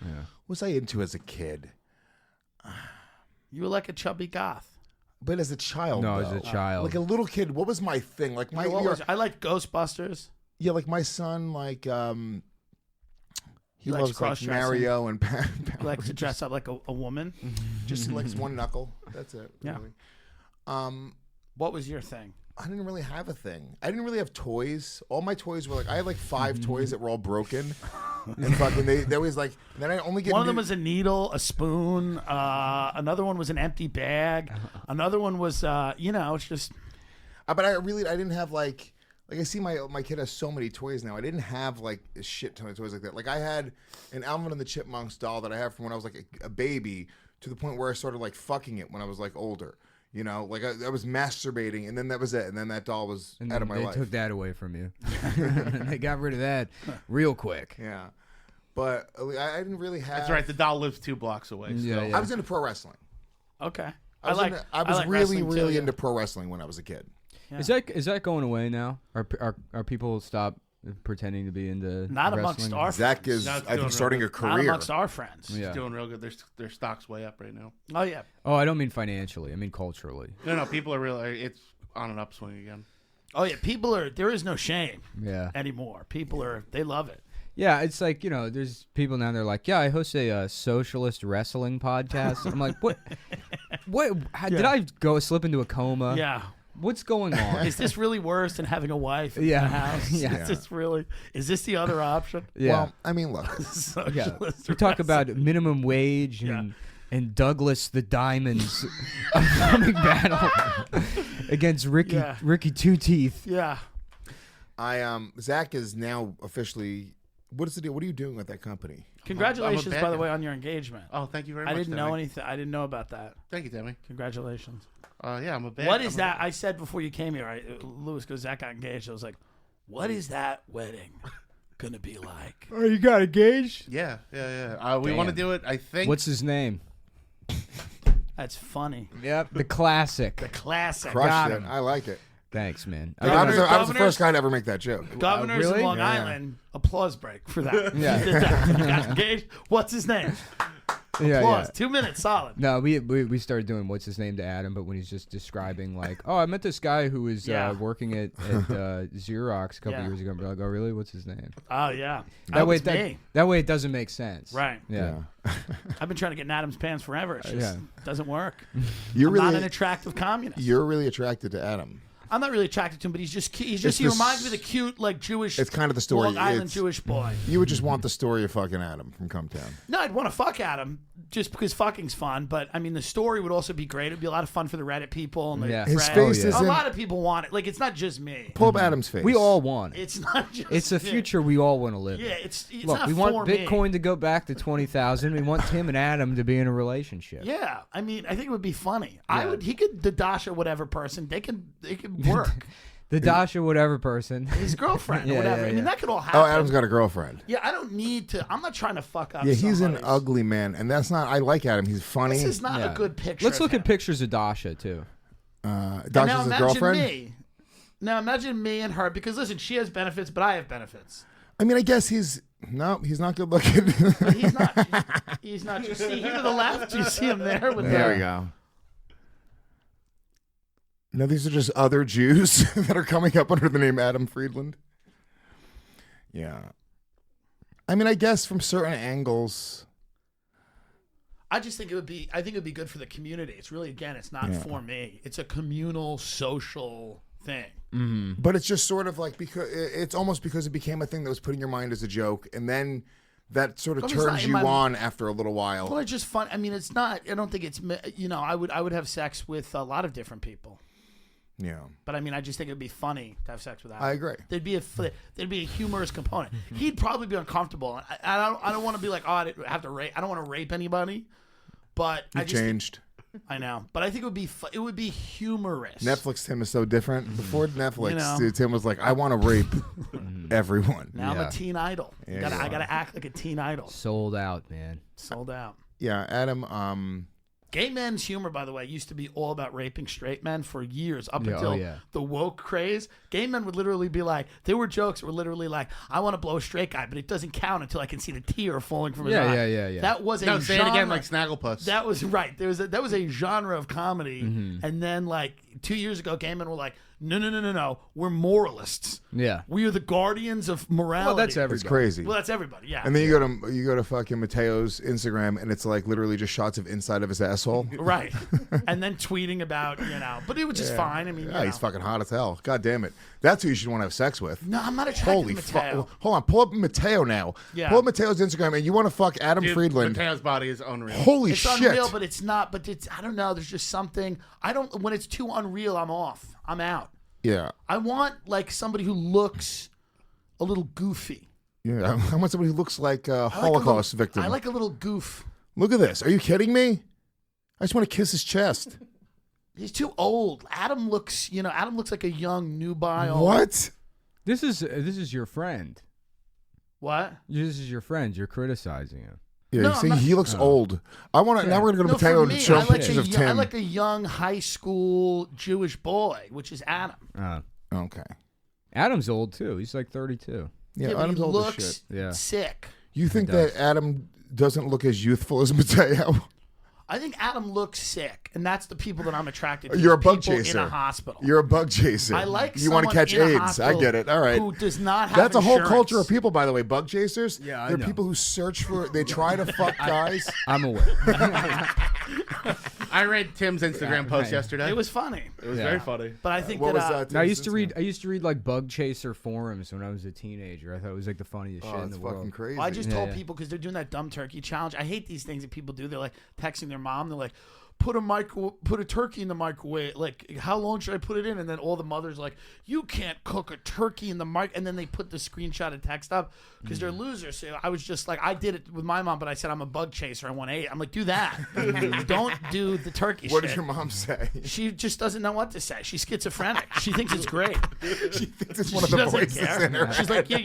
Yeah. What was I into as a kid? You were like a chubby goth. But as a child, No, though. as a child. Like a little kid, what was my thing? Like my, I like Ghostbusters. yeah, like my son, like he likes loves like cross-dressing. Mario and He likes to dress up like a woman. just likes one knuckle. That's it. Yeah. Really. What was your thing? I didn't really have a thing. I didn't really have toys. All my toys were like I had like 5 toys that were all broken, and fucking they always like. And then I only get One of them was a needle, a spoon. Another one was an empty bag. Another one was, it's just. But I didn't have like I see my kid has so many toys now. I didn't have like a shit ton of toys like that. Like I had an Alvin and the Chipmunks doll that I had from when I was like a baby to the point where I started like fucking it when I was like older. You know, like I was masturbating, and then that was it, and then that doll was out of my life. They took that away from you. They got rid of that real quick. Yeah, but I didn't really have. That's right. The doll lives 2 blocks away. So. Yeah. I was into pro wrestling. Okay. I was like really wrestling too, yeah. into pro wrestling when I was a kid. Yeah. Is that going away now? Are people stop pretending to be into Not wrestling? amongst our Zach friends. is, No, it's I think, doing starting a real Not career. amongst our friends. Yeah. It's doing real good. Their stock's way up right now. Oh, yeah. Oh, I don't mean financially. I mean culturally. No, people are really. It's on an upswing again. Oh, yeah. There is no shame Yeah. anymore. They love it. Yeah, it's like, there's people now, they're like, yeah, I host a socialist wrestling podcast. I'm like, what? Did I slip into a coma? Yeah. What's going on? Is this really worse than having a wife in Yeah. the house? Yeah. Is this the other option? Yeah. Well, I mean, look. Yeah. Socialist We talk wrestling. about minimum wage Yeah. and Douglas the Diamond's upcoming battle against Ricky Two Teeth. Yeah. Zach is now officially. What is the deal? What are you doing with that company? Congratulations, I'm a by the bad way, guy. on your engagement. Oh, thank you very I much. didn't know anything. I didn't know about that. Thank you, Demi. Congratulations. Yeah, I'm a bad. What is that? I said before you came here, Lewis goes, Zach got engaged. I was like, what is that wedding going to be like? Oh, you got engaged? Yeah. We want to Damn. do it. I think. What's his name? That's funny. Yep, the classic. The classic. Crushed it. him. I like it. Thanks, man. I was the Governors- first guy to ever make that joke. Governors really? of Long Yeah. Island, applause break for that. Yeah. He did that. He got engaged. What's his name? Yeah, Applause. yeah. 2 minutes, solid. No, we started doing what's his name to Adam, but when he's just describing like, oh, I met this guy who was Yeah. working at Xerox a couple Yeah. years ago. And we're like, oh, really? What's his name? Oh, yeah. That way, it's me. that way it doesn't make sense. Right. Yeah. I've been trying to get in Adam's pants forever. It just doesn't work. You're I'm really, not an attractive communist. you're really attracted to Adam. I'm not really attracted to him, but he's just he It's reminds this- me of the cute like Jewish. It's kind of the story. Long Island It's- Jewish boy. You would just want the story of fucking Adam from Cumtown. No, I'd want to fuck Adam just because fucking's fun. But I mean, the story would also be great. It'd be a lot of fun for the Reddit people and the Yeah. His Fred. face Oh, yeah. A isn't. lot of people want it. Like it's not just me. Pull up Adam's face. We all want it. It's not just. It's a yeah. future we all want to live. Yeah, in. it's Look, not we for want me. Bitcoin to go back to 20,000. We want Tim and Adam to be in a relationship. Yeah, I mean, I think it would be funny. Yeah. He could the Dasha whatever person. They could work. The Dasha whatever person. His girlfriend or Yeah, whatever. yeah, I mean, yeah. that could all happen. Oh, Adam's got a girlfriend. Yeah, I don't need to. I'm not trying to fuck up. Yeah, he's an somebody's- ugly man, and that's not. I like Adam. He's funny. This is not Yeah. a good picture. Let's of look him. at pictures of Dasha too. Now Dasha's his imagine girlfriend. me. Now imagine me and her because listen, she has benefits, but I have benefits. I mean, I guess he's not good looking. But he's not. He's not. You see him to the left. You see him there with There the. we go. No, these are just other Jews that are coming up under the name Adam Friedland. Yeah. I mean, I guess from certain angles. I just think it would be. I think it would be good for the community. It's really again. It's not Yeah. for me. It's a communal, social thing. But it's just sort of like because it's almost because it became a thing that was put in your mind as a joke, and then that sort of Well, it's not turns in you my- on after a little while. Well, it's just fun. I mean, it's not. I don't think it's. I would have sex with a lot of different people. Yeah, But I mean, I just think it'd be funny to have sex with Adam. I agree. There'd be a humorous component. He'd probably be uncomfortable. I don't want to be like, oh, I have to rape. I don't want to rape anybody. But I You've just changed. I know. But I think it would be humorous. Netflix Tim is so different. Before Netflix, You know. Tim was like, I want to rape everyone. Now I'm Yeah. a teen idol. Yeah, you I are. gotta act like a teen idol. Sold out, man. Sold out. Yeah, Adam. Gay men's humor, by the way, used to be all about raping straight men for years, up Yeah, until yeah. the woke craze. Gay men would literally be like, there were jokes that were literally like, I want to blow a straight guy, but it doesn't count until I can see the tear falling from his eye. Yeah. That was a No, say genre. it again like Snagglepuss. That was right. That was a genre of comedy, Mm-hmm. and then like 2 years ago, gay men were like, no, we're moralists. Yeah. We are the guardians of morality. Well, that's everybody. It's crazy. Well, that's everybody. Yeah. And then you go to fucking Mateo's Instagram, and it's like literally just shots of inside of his asshole. Right. And then tweeting about, but it was just fine. I mean, Yeah, he's fucking hot as hell. God damn it. That's who you should want to have sex with. No, I'm not attracted Holy to fuck. Mateo. Hold on. Pull up Mateo now. Yeah. Pull up Mateo's Instagram, and you want to fuck Adam Dude, Friedland. Mateo's body is unreal. Holy It's shit. unreal, but it's not. But it's, I don't know. There's just something. When it's too unreal, I'm off. I'm out. Yeah. I want like somebody who looks a little goofy. Yeah. I want somebody who looks like a I like Holocaust a little, victim. I like a little goof. Look at this. Are you kidding me? I just want to kiss his chest. He's too old. Adam looks like a young nubile. What? This is your friend. What? This is your friend. You're criticizing him. Yeah, No, you see, I'm not- he looks old. I want to. Now we're gonna go to No, Mateo for and me, show I him like pictures a of young- I Tim. like a young high school Jewish boy, which is Adam. Okay. Adam's old too. He's like 32. Yeah, but Adam's he old as looks shit. Yeah. sick. You think does. that Adam doesn't look as youthful as Mateo? I think Adam looks sick, and that's the people that I'm attracted to. You're a bug people chaser. in a hospital. You're a bug chaser. I like you want to someone catch in a AIDS. I hospital get it. All right. who does not have That's a whole insurance. culture of people, by the way. Bug chasers. Yeah, I They're know. people who search for. They try to fuck guys. I'm aware. I read Tim's Instagram post yesterday. It was funny, It was Yeah. very funny. but I think What that was that? No, I used to read like bug chaser forums when I was a teenager. I thought it was like the funniest shit Oh, in it's the fucking world. crazy. Well, I just Yeah, told yeah. people because they're doing that dumb turkey challenge. I hate these things that people do. They're like texting their mom. They're like, put a turkey in the microwave. Like, how long should I put it in? And then all the mothers like, you can't cook a turkey in the mic. And then they put the screenshot of text up because they're losers. So I was just like, I did it with my mom, but I said I'm a bug chaser. I want to eat. I'm like, do that. Don't do the turkey What shit. does your mom say? She just doesn't know what to say. She's schizophrenic. She thinks it's great. She thinks it's one of She the doesn't voices care. in her. She's like, yeah,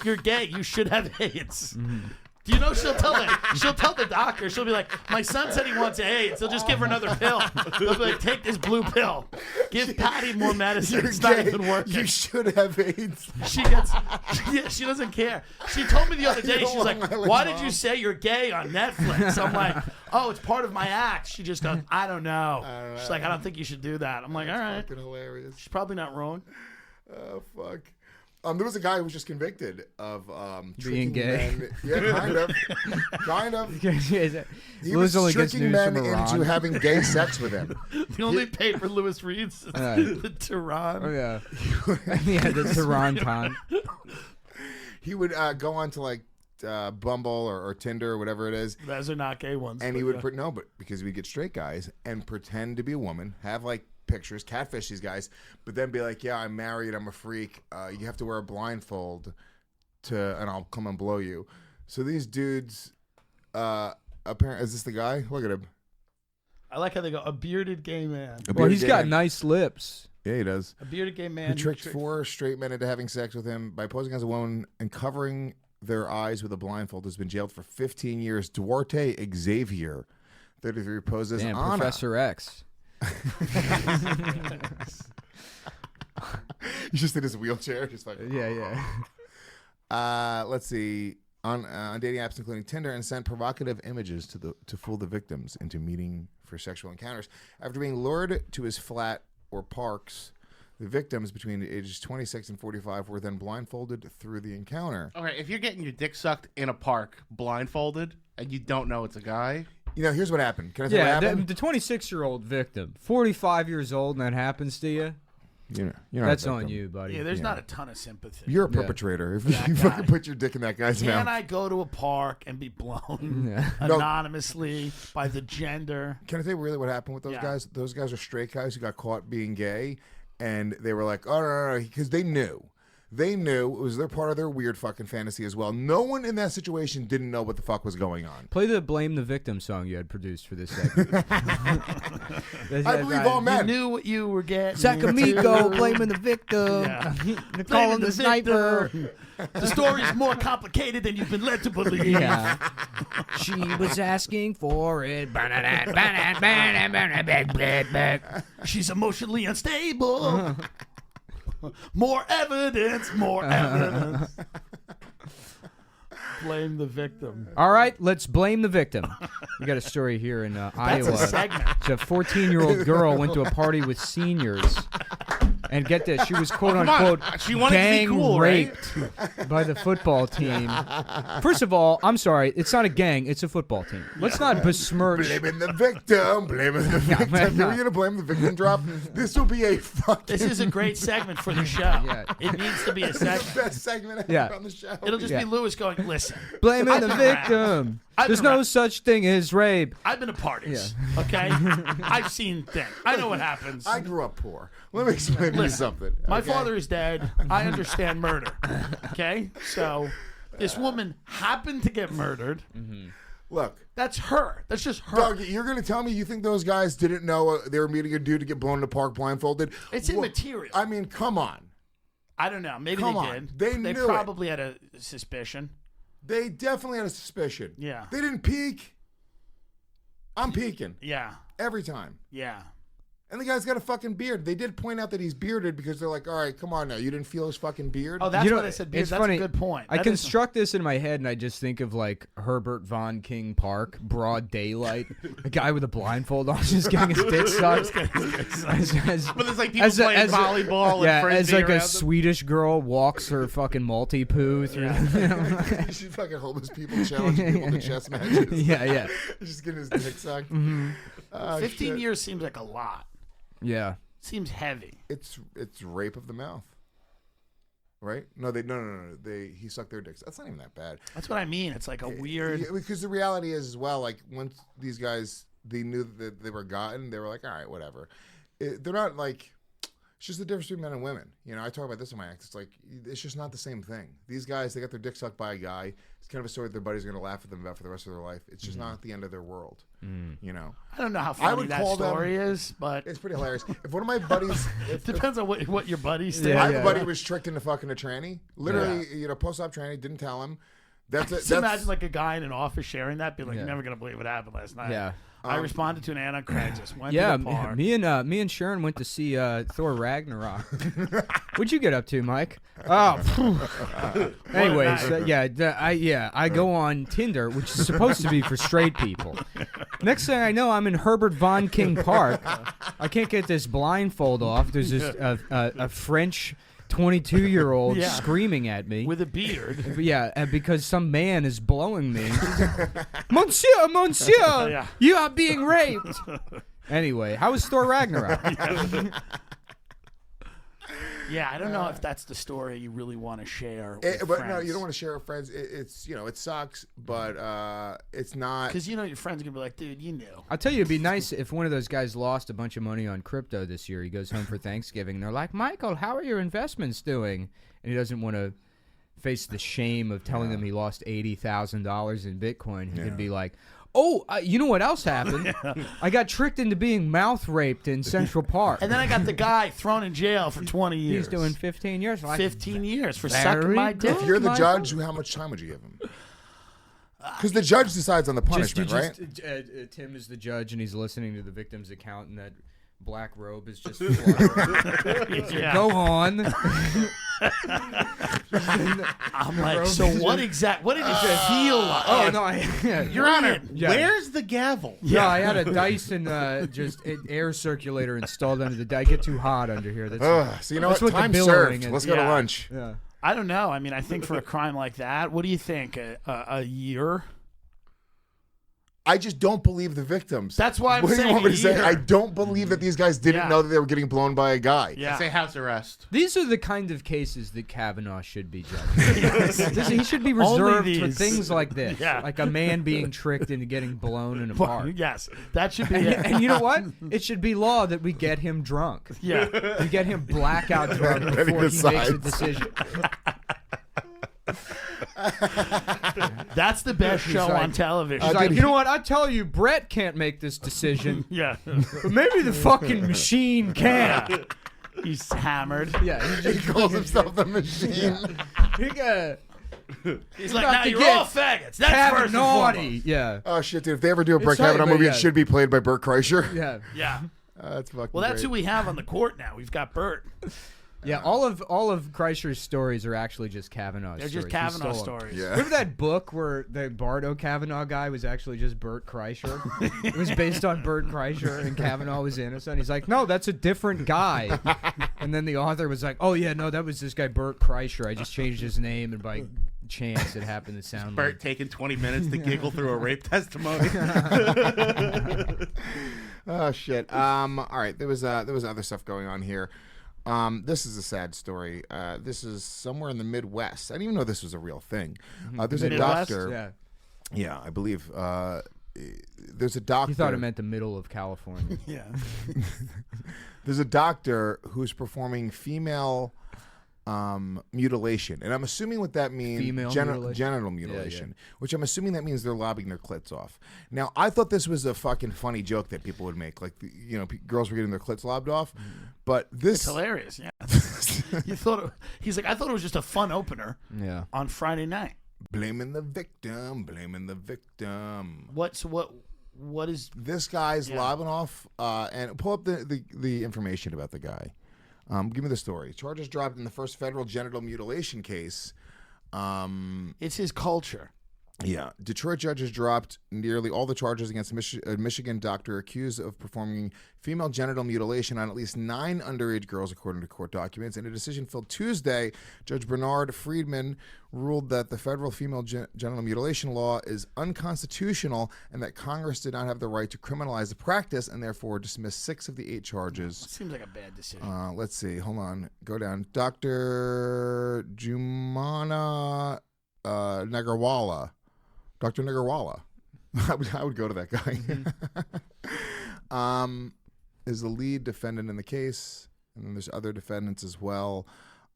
you're gay. You should have AIDS. Do you know she'll tell the doctor, she'll be like, my son said he wants AIDS. He'll just give her another pill. He'll be like, take this blue pill. Give Patty more medicine. You're It's not gay. even working. You should have AIDS. She doesn't care. She told me the other day, she's like, why did you say you're gay on Netflix? I'm like, oh, it's part of my act. She just goes, I don't know. She's like, I don't think you should do that. I'm like, all right. Fucking hilarious. She's probably not wrong. Oh fuck. There was a guy who was just convicted of tricking Being gay. men. Yeah, kind of. He Lewis was only gets tricking news men from Iran. into having gay sex with him. The only paper Lewis reads is the Tehran. Oh yeah. Yeah, the Tehran Time. He would go on to like Bumble or Tinder or whatever it is, Those are not gay ones. and but he would yeah. but because we'd get straight guys and pretend to be a woman, have like pictures, catfish these guys, but then be like, yeah, I'm married, I'm a freak. You have to wear a blindfold and I'll come and blow you. So these dudes, apparently, is this the guy? Look at him. I like how they go, a bearded gay man. Well, he's Gay got man. nice lips. Yeah, he does. A bearded gay man. He who tricked tricks- 4 straight men into having sex with him by posing as a woman and covering their eyes with a blindfold. Has been jailed for 15 years. Duarte Xavier, 33, poses Damn, Anna. Professor X. He's just in his wheelchair, just like. Yeah. Let's see. On dating apps, including Tinder, and sent provocative images to fool the victims into meeting for sexual encounters. After being lured to his flat or parks, the victims between the ages 26 and 45 were then blindfolded through the encounter. Okay, if you're getting your dick sucked in a park blindfolded and you don't know it's a guy, You know, here's what happened. Can I say Yeah, what happened? the 26-year-old victim, 45 years old, and that happens to you. You're not That's a on victim. you, buddy. Yeah, there's not a ton of sympathy. You're a Yeah. perpetrator. If That you guy. fucking put your dick in that guy's Can mouth. I go to a park and be blown Yeah. No. anonymously by the gender? Can I tell you really what happened with those Yeah. guys? Those guys are straight guys who got caught being gay, and they were like, "Oh no," because they knew They knew it was their part of their weird fucking fantasy as well. No one in that situation didn't know what the fuck was going on. Play the Blame the Victim song you had produced for this segment. I believe all men. You knew what you were getting. Sacamigo blaming the victim. Yeah. Calling the sniper. The story's more complicated than you've been led to believe. Yeah. She was asking for it. She's emotionally unstable. More evidence. Blame the victim. All right, let's blame the victim. We got a story here in Iowa. That's a segment. It's a 14-year-old girl went to a party with seniors. And get this, she was quote unquote She wanted to be gang cool, right? raped by the football team. First of all, I'm sorry, it's not a gang, it's a football team. Let's not besmirch. Blaming the victim. Blaming the victim. man, no. You're going to blame the victim drop? This will be a fucking... This is a great segment for the show. Yeah. It needs to be a segment. best segment ever Yeah. on the show. It'll just Yeah. be Lewis going, listen, Blaming I've the been around. victim. I've There's been no around. such thing as rape. I've been to parties, okay? I've seen things. I know what happens. I grew up poor. Let me explain to you something. My okay? father is dead. I understand murder, okay? So this woman happened to get murdered. Look, That's her. That's just her. Doug, you're going to tell me you think those guys didn't know they were meeting a dude to get blown in the park blindfolded? It's immaterial. I mean, come on. I don't know. Maybe Come they on. did. They knew it. probably had a suspicion. They definitely had a suspicion. Yeah. They didn't peek. I'm peeking Yeah. every time. Yeah. And the guy's got a fucking beard. They did point out that he's bearded because they're like, all right, come on now. You didn't feel his fucking beard? Oh, that's You know, why they said beard. it's That's funny. a good point. I That is- construct this in my head, and I just think of like Herbert Von King Park, broad daylight, a guy with a blindfold on, just getting his dick sucked. As- But there's like people as a- playing as a- volleyball yeah, and as frisbee like a around them. Swedish girl walks her fucking multi-poo through. You should fucking homeless people challenging people to chess matches. Yeah. Just getting his dick sucked. 15 shit. years seems like a lot. Yeah. Seems heavy. It's rape of the mouth. Right? No. He sucked their dicks. That's not even that bad. That's what I mean. It's like a weird. Yeah, because the reality is as well, like once these guys they knew that they were gotten, they were like, all right, whatever. They're not like it's just the difference between men and women. You know, I talk about this in my act. It's like it's just not the same thing. These guys, they got their dick sucked by a guy. It's kind of a story that their buddies are gonna laugh at them about for the rest of their life. It's just not the end of their world. You know, I don't know how I funny would that call them- story is, but it's pretty hilarious. If one of my buddies, if depends on what your buddies think. Yeah, my buddy was tricked into fucking a tranny, literally, you know, post-op tranny, didn't tell him. That's it. Just imagine like a guy in an office sharing that, be like, Yeah. "You're never gonna believe what happened last night." Yeah. I responded to an ad on Craigslist. Went Yeah, to the park. me and Sharon went to see Thor Ragnarok. What'd you get up to, Mike? Oh, anyways, I go on Tinder, which is supposed to be for straight people. Next thing I know, I'm in Herbert Von King Park. I can't get this blindfold off. There's this a French 22-year-old Yeah. screaming at me. with a beard. Yeah, and because some man is blowing me. Monsieur, monsieur, Yeah. you are being raped. Anyway, how was Thor Ragnarok? Yeah, I don't know if that's the story you really want to share. but With no, you don't want to share with friends. It's you know, it sucks, but it's not. because you know your friends are gonna be like, "Dude, you knew." I'll tell you, it'd be nice if one of those guys lost a bunch of money on crypto this year. He goes home for Thanksgiving, and they're like, Michael, how are your investments doing? And he doesn't want to face the shame of telling them he lost $80,000 in Bitcoin. He could be like, oh, you know what else happened? I got tricked into being mouth raped in Central Park. And then I got the guy thrown in jail for 20 years. He's doing 15 years. Like, 15 years for Very sucking my dick. If you're the Michael? judge, how much time would you give him? Because the judge decides on the punishment, right? Tim is the judge, and he's listening to the victim's account, and that black robe is just fluttering. Yeah. Go on. I'm like, so what did it feel like? Oh, no. Your Honor, Yeah. where's the gavel? Yeah, I had a Dyson air circulator installed under the. I get too hot under here. That's So you know That's what? what the Time billowing served. is. Let's go to Yeah. lunch. yeah. I don't know. I mean, I think for a crime like that, what do you think? A year? I just don't believe the victims. That's why I'm what do saying you want me to say? either. I don't believe that these guys didn't Yeah. know that they were getting blown by a guy. Yeah. Say house arrest. These are the kind of cases that Kavanaugh should be judging. He should be reserved for these. things like this, Yeah. like a man being tricked into getting blown in a park. Yes, that should be And, it. and you know what? It should be law that we get him drunk. Yeah. We get him blackout drunk Then he before he makes a decides. decision. That's the best show like- on television. He's like, you know what? I tell you, Brett can't make this decision, Yeah. but maybe the fucking machine can. He's hammered. Yeah, He calls himself the machine. he got He's like, got now to you're get all faggots. That's first and foremost. Kavanaugh. Yeah, Oh shit, dude! If they ever do a Brett sorry, Kavanaugh but movie, yeah. it should be played by Burt Kreischer. yeah. Yeah. That's fucking. Well, that's great. who we have on the court now. We've got Bert. Yeah, all of Kreischer's stories are actually just Kavanaugh's They're stories. just He Kavanaugh stole 'em. stories. Yeah. Remember that book where the Bardo Kavanaugh guy was actually just Bert Kreischer? It was based on Bert Kreischer, and Kavanaugh was innocent. He's like, no, that's a different guy. And then the author was like, oh, yeah, no, that was this guy Bert Kreischer. I just changed his name, and by chance it happened to sound Bert like... taking 20 minutes to giggle through a rape testimony. Oh shit. All right. There was other stuff going on here. This is a sad story. This is somewhere in the Midwest. I didn't even know this was a real thing. There's a Midwest? doctor. Yeah. Yeah, I believe. There's a doctor. He thought it meant the middle of California. Yeah. There's a doctor who's performing female mutilation, and I'm assuming what that means Female mutilation? genital mutilation, which I'm assuming that means they're lobbing their clits off. Now, I thought this was a fucking funny joke that people would make, like girls were getting their clits lobbed off, but this It's hilarious. Yeah. You thought he's like, I thought it was just a fun opener Yeah. on Friday night. blaming the victim. What is This guy's lobbing off, and pull up the information about the guy. Give me the story. Charges dropped in the first federal genital mutilation case. it's his culture. Yeah. Detroit judges dropped nearly all the charges against a Michigan doctor accused of performing female genital mutilation on at least 9 underage girls, according to court documents. In a decision filed Tuesday, Judge Bernard Friedman ruled that the federal female genital mutilation law is unconstitutional and that Congress did not have the right to criminalize the practice and therefore dismissed 6 of the 8 charges. Seems like a bad decision. Let's see. Hold on. Go down. Dr. Jumana Nagarwala. Dr. Nagarwala. I would go to that guy. Is the lead defendant in the case. And then there's other defendants as well.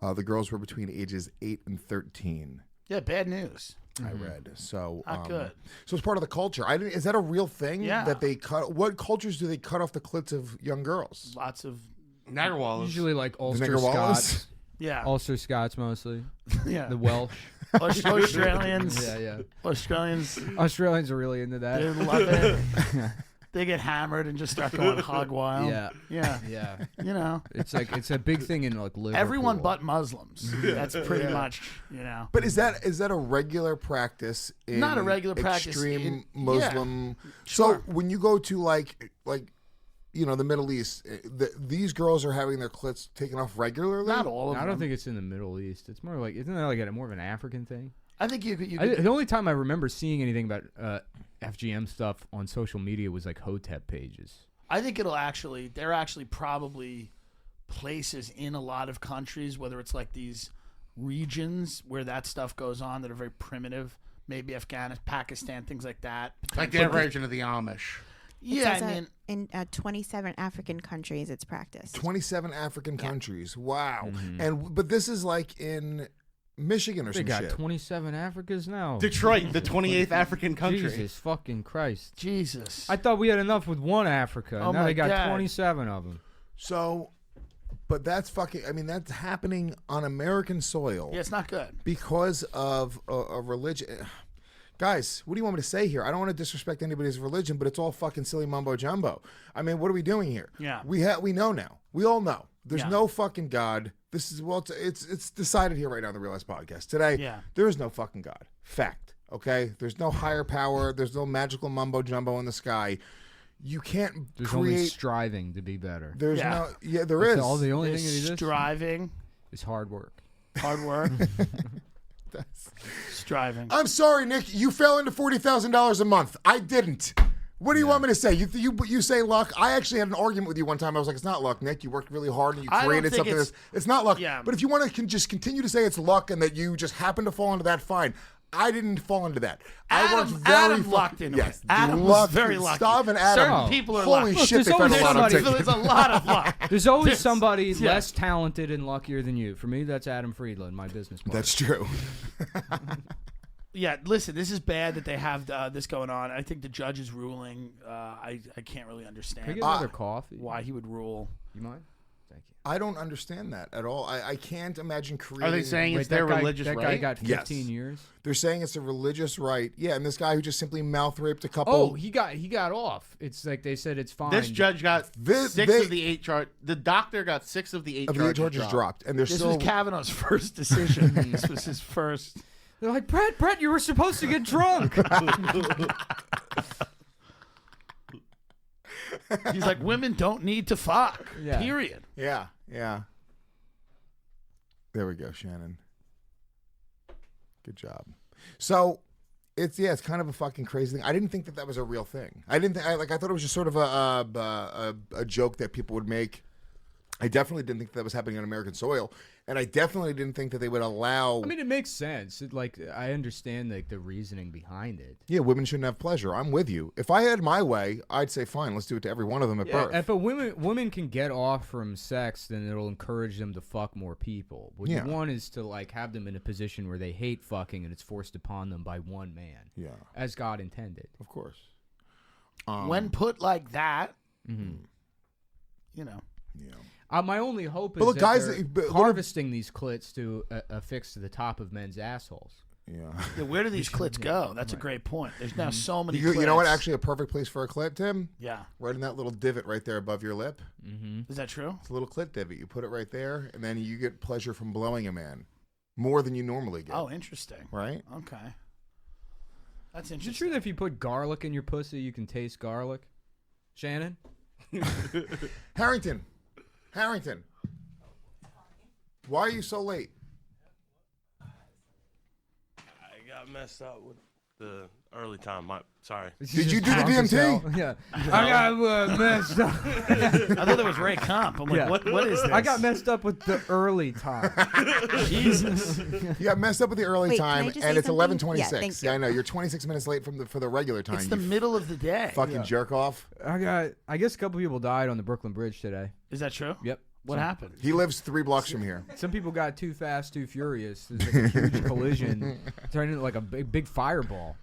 The girls were between ages 8 and 13. Yeah, bad news. I read. So Not good. So it's part of the culture. Is that a real thing? Yeah. That they cut? What cultures do they cut off the clits of young girls? Lots of Nagarwal is Usually like Ulster Nagarwalas? Scots. yeah, Ulster Scots mostly. yeah. The Welsh. Australians. Yeah. Australians. Australians are really into They that. love it. They get hammered and just start going hog wild. Yeah. Yeah. Yeah. You know, It's a big thing in like Liverpool. everyone but Muslims. That's pretty much, But is that a regular practice? In Not a regular practice Extreme in- Muslim. Sure. So when you go to like the Middle East, these girls are having their clits taken off regularly. not all of them. I don't think it's in the Middle East. It's more like isn't that like more of an African thing? I think you could. The only time I remember seeing anything about FGM stuff on social media was like Hotep pages. I think it'll actually. There are actually probably places in a lot of countries, whether it's like these regions where that stuff goes on that are very primitive. Maybe Afghanistan, Pakistan, things like that. like their version of the Amish. Yeah, It says I mean, in 27 African countries, it's practiced. 27 African countries. Wow. Mm-hmm. But this is like in Michigan or They some got shit. 27 Africas now. Detroit, the 28th African country. Jesus fucking Christ! Jesus. I thought we had enough with one Africa. Oh now my they got God. 27 of them. So, but that's fucking. I mean, that's happening on American soil. Yeah, it's not good. Because of a religion. Guys, what do you want me to say here? I don't want to disrespect anybody's religion, but it's all fucking silly mumbo jumbo. I mean, what are we doing here? Yeah. We know now. We all know. There's Yeah. no fucking God. This is it's decided here right now on the Real Life Podcast today. Yeah. There is no fucking God. Fact. Okay. There's no higher power. There's no magical mumbo jumbo in the sky. You can't There's only create. striving to be better. There's Yeah. no. Yeah, there That's is. all the only thing that he There's does striving, is hard work. hard work. Striving. I'm sorry, Nick. You fell into $40,000 a month. I didn't. What do you want me to say? You say luck. I actually had an argument with you one time. I was like, it's not luck, Nick. You worked really hard and you created something. It's not luck. Yeah. But if you want to just continue to say it's luck and that you just happen to fall into that, fine. I didn't fall into that. Adam lucked into it. Adam was very lucky. Stav and Adam. Certain people are Holy lucky. shit, they found a lot of tickets. There's a lot of luck. There's always somebody less talented and luckier than you. For me, that's Adam Friedland, my business partner. That's true. Yeah, listen, this is bad that they have this going on. I think the judge's ruling, I can't really understand Can I get another coffee? why he would rule. You mind? Thank you. I don't understand that at all. I can't imagine creating... Are they saying it's their religious that right? guy got 15 Yes. years? They're saying it's a religious right. Yeah, and this guy who just simply mouth raped a couple... Oh, he got off. It's like they said it's fine. This judge got six of the 8 charges. The doctor got 6 of the 8 charges dropped. And they're This still... was Kavanaugh's first decision. This was his first. They're like, Brett, you were supposed to get drunk. He's like, women don't need to fuck. Yeah. Period. Yeah. There we go, Shannon. Good job. So, it's kind of a fucking crazy thing. I didn't think that was a real thing. I thought it was just sort of a joke that people would make. I definitely didn't think that was happening on American soil, and I definitely didn't think that they would allow. I mean, it makes sense. I understand the reasoning behind it. Yeah, women shouldn't have pleasure. I'm with you. If I had my way, I'd say fine. Let's do it to every one of them at birth. If a woman can get off from sex, then it'll encourage them to fuck more people. What you want is to have them in a position where they hate fucking and it's forced upon them by one man. Yeah, as God intended. Of course. When put like that, Yeah. My only hope is look, that guys, they're harvesting these clits to affix to the top of men's assholes. Yeah, where do these clits go? That's a great point. There's now so many clits. You know what? Actually, a perfect place for a clit, Tim? Yeah. Right in that little divot right there above your lip. Is that true? It's a little clit divot. You put it right there, and then you get pleasure from blowing a man. More than you normally get. Oh, interesting. Right? Okay. That's Is it interesting. true that if you put garlic in your pussy, you can taste garlic? Shannon? Harrington. Why are you so late? I got messed up with the early time. Sorry. Did you do the DMT? Yeah. I got messed up. I thought that was Ray Comp. I'm like, what is this? I got messed up with the early time. Jesus. You got messed up with the early Wait, time, can I just and say it's something? 11:26. Yeah, thank you. I know. You're 26 minutes late for the regular time. It's the middle of the day. fucking jerk off. I guess a couple people died on the Brooklyn Bridge today. Is that true? Yep. What happened? He lives 3 blocks from here. Some people got too fast, too furious. There's like a huge collision. Turned into like a big fireball.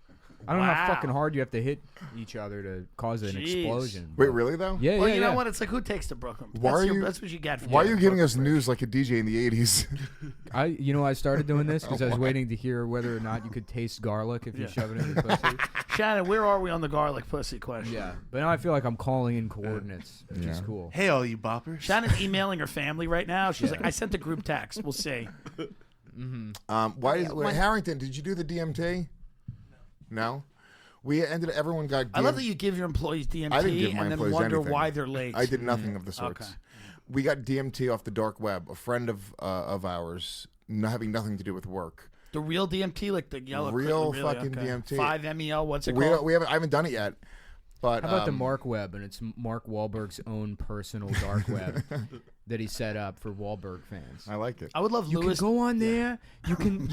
I don't know how fucking hard you have to hit each other to cause an explosion. Wait, really though? Yeah, Well, yeah, you know yeah. what? It's like, who takes the Brooklyn? That's what you get for Why are you giving us Brooklyn news like a DJ in the 80s? I started doing this because I was waiting to hear whether or not you could taste garlic if you shove it in your pussy. Shannon, where are we on the garlic pussy question? Yeah, but now I feel like I'm calling in coordinates, which is cool. Hey, all you boppers. Shannon's emailing her family right now. She's like, I sent a group text. We'll see. Harrington, did you do the DMT? No. Everyone got. I love that you give your employees DMT I didn't give my and then employees wonder anything. why they're late. I did nothing of the sorts. Okay. We got DMT off the dark web. A friend of ours, having nothing to do with work. The real DMT, like the yellow. Real really? fucking Okay. DMT. 5-MEL. What's it We called? I haven't done it yet. But How about the Mark Web? And it's Mark Wahlberg's own personal dark web that he set up for Wahlberg fans. I like it. I would love You Lewis. can go on there. You can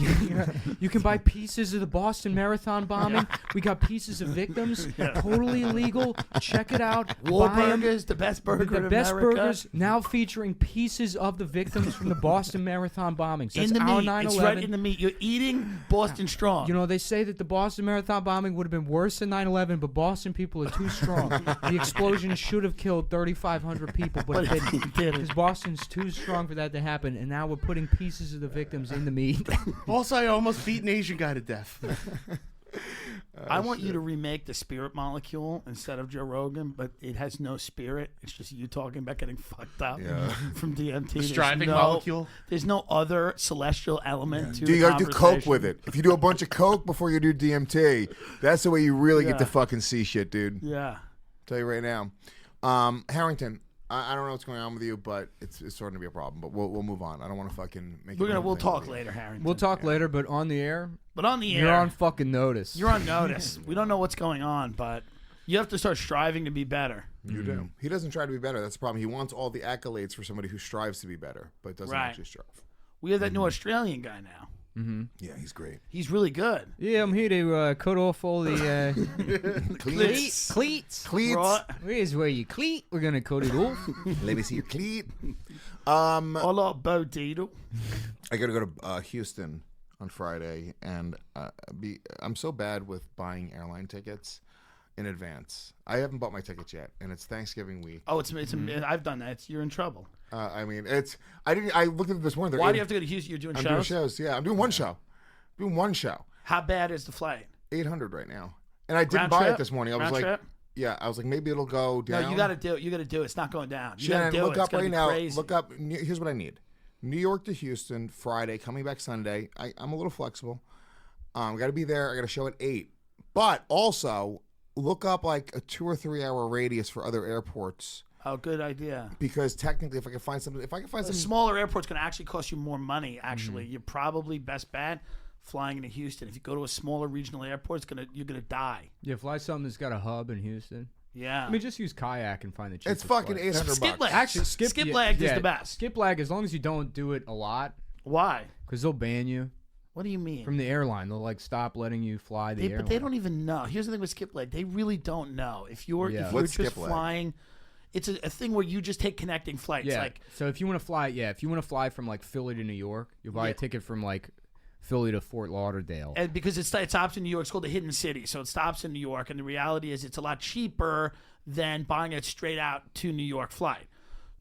you can buy pieces of the Boston Marathon bombing. We got pieces of victims. Totally illegal. check it out. Wahlburgers, the best burger The in best America. burgers now featuring pieces of the victims from the Boston Marathon bombings. That's in the our meat. 9/11. It's right in the meat. You're eating Boston Strong. You know, they say that the Boston Marathon bombing would have been worse than 9/11, but Boston people are too strong. The explosion should have killed 3,500 people, but it didn't. Because Boston's too strong for that to happen, and now we're putting pieces of the victims in the meat. Also, I almost beat an Asian guy to death. I want you to remake the Spirit Molecule instead of Joe Rogan, but it has no spirit. It's just you talking about getting fucked up from DMT. The striving molecule. There's no other celestial element to Do you the got to do coke with it? If you do a bunch of coke before you do DMT, that's the way you really get to fucking see shit, dude. Yeah. Tell you right now. Harrington, I don't know what's going on with you, but it's starting to be a problem. But we'll move on. I don't want to fucking make. We'll talk later, Harrington. We'll talk later, but on the air, you're on fucking notice. You're on notice. We don't know what's going on, but you have to start striving to be better. You do. He doesn't try to be better. That's the problem. He wants all the accolades for somebody who strives to be better, but doesn't actually strive. We have that new Australian guy now. Mm-hmm. Yeah, he's great. He's really good. Yeah, I'm here to cut off all the Cleats. cleats. Right. Where's where you cleat? We're gonna cut it off. Let me see your cleat. I like Bo Dietl. I got to go to Houston on Friday, and I'm so bad with buying airline tickets in advance. I haven't bought my tickets yet, and it's Thanksgiving week. Oh, I've done that. You're in trouble. I mean, I looked at it this morning. Why do you have to go to Houston? You're doing shows? I'm doing shows. Yeah, I'm doing one show. How bad is the flight? 800 right now, and I didn't Round buy trip? it this morning. I was Round like, trip? yeah, I was like, maybe it'll go down. No, you got to do it. You got to do it. It's not going down. You got Shannon, to do look it. up It's gonna right be now. crazy. Look up. Here's what I need: New York to Houston Friday, coming back Sunday. I'm a little flexible. Got to be there. I got a show at 8, but also look up like a 2 or 3 hour radius for other airports. Oh, good idea. Because technically, if I can find something, A smaller airport's going to actually cost you more money. Actually, you're probably best bet flying into Houston. If you go to a smaller regional airport, you're gonna die. Yeah, fly something that's got a hub in Houston. Yeah. I mean, just use kayak and find the cheapest. It's fucking flight. $800. Skip lag. Actually, skip lag is the best. Skip lag, as long as you don't do it a lot, Why? because they'll ban you What do you mean? from the airline. They'll like stop letting you fly the airline. But they don't even know. Here's the thing with skip lag. They really don't know. If you're What's just skip lag? flying, it's a thing where you just take connecting flights. Yeah. Like So if you want to fly from like Philly to New York, you buy a ticket from like Philly to Fort Lauderdale. and because it stops in New York, it's called the hidden city. So it stops in New York, and the reality is it's a lot cheaper than buying a straight out to New York flight.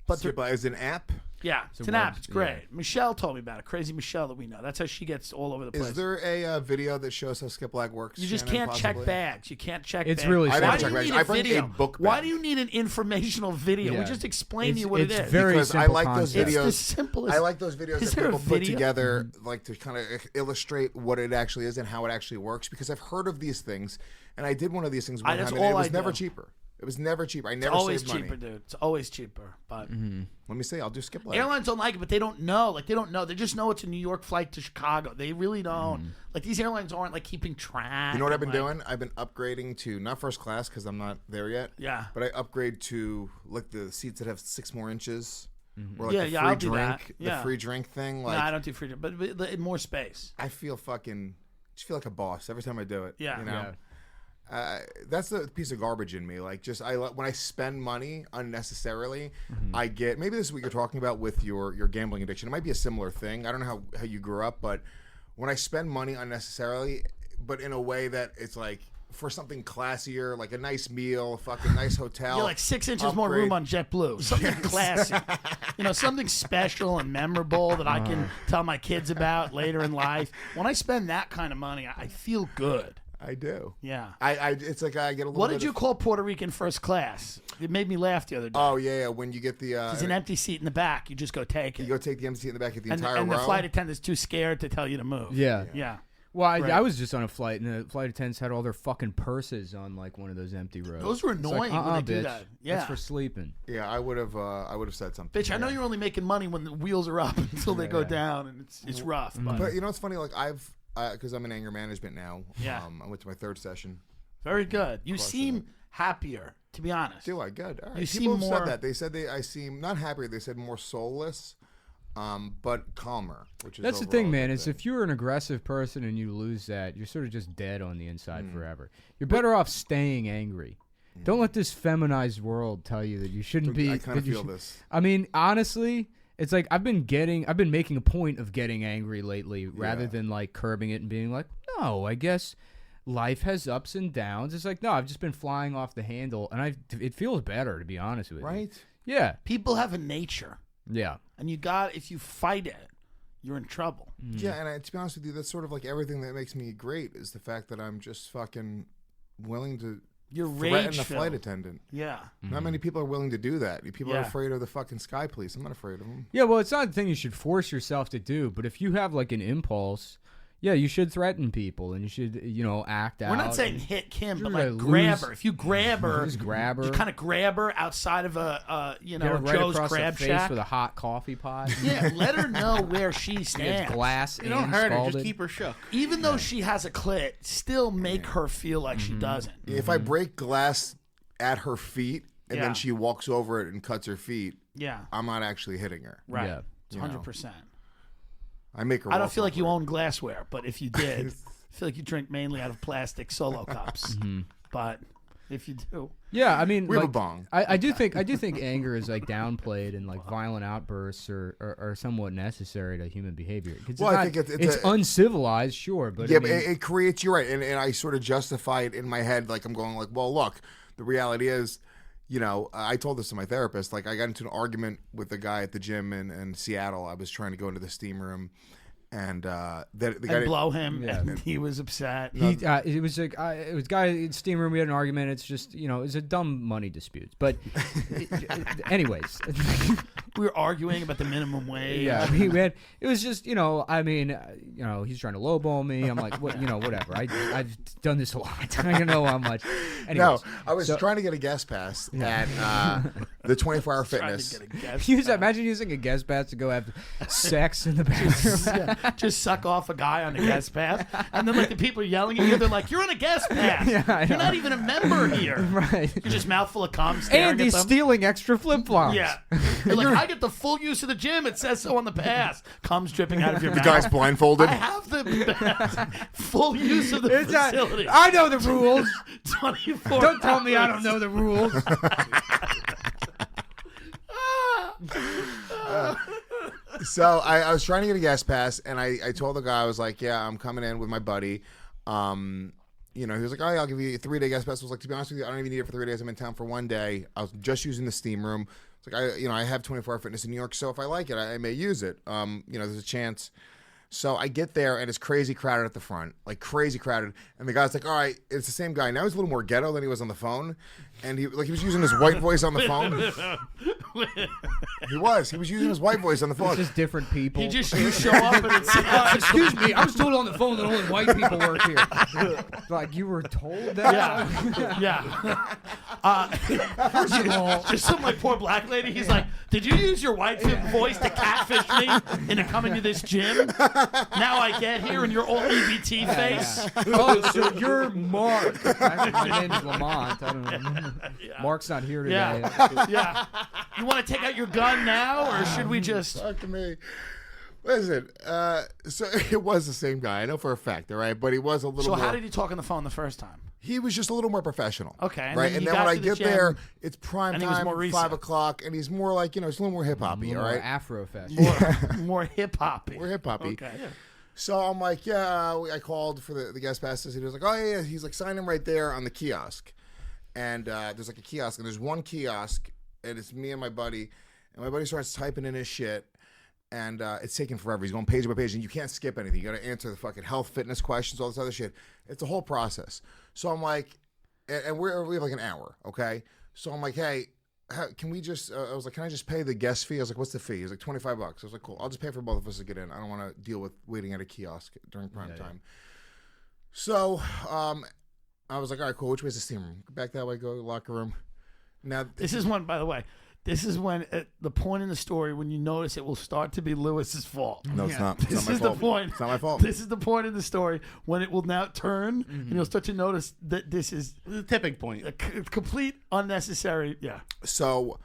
But Skip lag is an app. yeah, it's an app. It's great. Michelle told me about it. Crazy Michelle that we know. That's how she gets all over the place. Is there a video that shows how skip lag works? You just Shannon, can't possibly? check bags. You can't check It's bags. really I simple. never Why do check you bags. need I a bring video? a book Why bag. do you need an informational video? Yeah. We just explain to you what it It's is. very Because I simple like those concept. It's videos. the simplest. I like those videos Is that there a people put video? together, like to kind of illustrate what it actually is and how it actually works. Because I've heard of these things, and I did one of these things one That's time, and it all was I never do. cheaper. It was never cheaper. I It's never always saved money. cheaper, dude. It's always cheaper. But Let me see. I'll do skip lag. airlines don't like it, but they don't know. Like they don't know. They just know it's a New York flight to Chicago. They really don't. Like these airlines aren't like keeping track. You know what I've and, been like- doing? I've been upgrading to not first class because I'm not there yet. Yeah. But I upgrade to like the seats that have 6 more inches. Or like Yeah, the yeah, free I'll do drink, that. Yeah. the free drink thing. No, Like I don't do free, but more space. I feel just feel like a boss every time I do it. Yeah. You know? Yeah. That's the piece of garbage in me. Like, when I spend money unnecessarily, I get. Maybe this is what you're talking about with your gambling addiction. It might be a similar thing. I don't know how you grew up, but when I spend money unnecessarily, but in a way that it's like for something classier, like a nice meal, fucking nice hotel. You're like 6 inches more upgrade. room on JetBlue. Something classy. Something special and memorable that I can tell my kids about later in life. When I spend that kind of money, I feel good. I do. Yeah. It's like I get a little. What bit did you of- call Puerto Rican first class? It made me laugh the other day. Oh yeah, when you get the. There's an empty seat in the back. You just go take it. You go take the empty seat in the back of the and entire and row. the flight attendant's too scared to tell you to move. Yeah. Yeah. Well, Right. I was just on a flight, and the flight attendants had all their fucking purses on like one of those empty rows. Those were It's annoying like, when they do bitch. that. Yeah. That's for sleeping. Yeah, I would have said something. Bitch, I know you're only making money when the wheels are up until they go down, and it's rough. But you know what's funny? Like because I'm in anger management now. Yeah. I went to my 3rd session. Very good. You seem happier, to be honest. Do I? Good. All right. You People seem have more- said that. They said I seem not happier. They said more soulless, but calmer. Which is That's the overall thing, a man. good Is thing. if you're an aggressive person and you lose that, you're sort of just dead on the inside forever. You're better off staying angry. Don't let this feminized world tell you that you shouldn't be. I kind of that you feel should- this. I mean, honestly, it's like I've been making a point of getting angry lately, rather than like curbing it and being like, no, I guess life has ups and downs. It's like, no, I've just been flying off the handle, and it feels better, to be honest with you. Right? Yeah. People have a nature, Yeah. and if you fight it, you're in trouble. Yeah, and to be honest with you, that's sort of like everything that makes me great is the fact that I'm just fucking willing to You're threaten a rage-filled. flight attendant. Yeah. Not many people are willing to do that. People are Yeah. afraid of the fucking sky police. I'm not afraid of them. Yeah, well, it's not a thing you should force yourself to do, but if you have like an impulse, Yeah, you should threaten people, and you should, act out. We're not saying hit Kim, but You're like gonna grab lose- her. If you grab her, Just grab her. you kind of grab her outside of a Get her right Joe's across Crab the face Shack. with a hot coffee pot. Yeah, let her know where she Gets stands. glass You don't and hurt her. scalded. Just keep her shook. Even though she has a clit, still make her feel like Mm-hmm. she doesn't. If I break glass at her feet and Yeah. then she walks over it and cuts her feet, Yeah, I'm not actually hitting her. right. Yeah. It's 100%. I make her. I don't walk feel like over you it. own glassware, but if you did, I feel like you drink mainly out of plastic Solo cups. But if you do, Yeah, I mean, We have a like, bong. I do think anger is like downplayed, and like violent outbursts are somewhat necessary to human behavior. 'Cause Well, I not- think it's uncivilized, sure, but Yeah, I but mean, it creates. You're right, and I sort of justify it in my head, like I'm going, like, well, look, the reality is, I told this to my therapist. Like, I got into an argument with a guy at the gym in Seattle. I was trying to go into the steam room, and the guy and didn't- blow him, and he was upset. it was like it was guy in steam room. We had an argument. It's just it's a dumb money dispute. But anyways, We were arguing about the minimum wage. yeah, we had it was just I mean he's trying to lowball me. I'm like whatever. I've done this a lot. I know how much. Anyways, No, I was so- trying to get a guest pass at the 24-hour Trying fitness. to get a guest Imagine using a guest pass to go have sex in the bathroom. just suck off a guy on a guest pass, and then like the people are yelling at you. They're like, "You're on a guest pass. Yeah, I You're know. not even a member here. Right. You're just mouthful of cum staring And at he's them." stealing extra flip flops. Yeah, you're like, I get the full use of the gym. It says so on the pass. Cum's dripping out of your The mouth. guy's blindfolded. I have the full use of the It's not- facility. I know the rules. 24 Don't tell me I don't know the rules. So I was trying to get a guest pass, and I told the guy, I was like, yeah, I'm coming in with my buddy. He was like, oh, yeah, I'll give you a 3-day guest pass. I was like, to be honest with you, I don't even need it for 3 days. I'm in town for 1 day. I was just using the steam room. It's like, I have 24-hour fitness in New York, so if I like it, I may use it. There's a chance. So I get there, and it's crazy crowded at the front, like crazy crowded. And the guy's like, all right, it's the same guy. Now he's a little more ghetto than he was on the phone. And he was using his white voice on the phone. He was using his white voice on the phone. Just different people. You show up and it's Excuse me, I was told on the phone that only white people work here. Like you were told that? yeah. First of all, Just some like poor black lady. He's like, did you use your white voice to catfish me into coming to this gym? Now I get here and you're all EBT face. oh, so you're Mark. My name's Lamont. I don't know. Mark's not here today. Yeah. You want to take out your gun now, or should we just? Talk to me. Listen, so it was the same guy. I know for a fact, all right? But he was a little So more... how did he talk on the phone the first time? He was just a little more professional. Okay, and right? then And you then got when I to the get gym, there, it's prime and he was time, more 5 recent. o'clock, and he's more like, it's a little more hip-hoppy, all right? Afrofest. More hip hop. More hip-hoppy. Okay. So I'm like, I called for the guest passes. He was like, oh, yeah. He's like, sign him right there on the kiosk. And there's like a kiosk, and there's one kiosk, and it's me and my buddy. And my buddy starts typing in his shit, and it's taking forever. He's going page by page, and you can't skip anything. You got to answer the fucking health, fitness questions, all this other shit. It's a whole process. So I'm like, and we have like an hour, okay? So I'm like, hey, can we just, I was like, can I just pay the guest fee? I was like, what's the fee? He's like, $25. I was like, cool. I'll just pay for both of us to get in. I don't want to deal with waiting at a kiosk during prime time. So I was like, all right, cool. Which way's the steam room? Back that way, go to the locker room. Now, This is when, by the way, this is when at the point in the story when you notice it will start to be Lewis's fault. no, it's not. It's This not my is fault. the point. It's not my fault. This is the point in the story when it will now turn, and you'll start to notice that this is The tipping point. a complete unnecessary. Yeah. So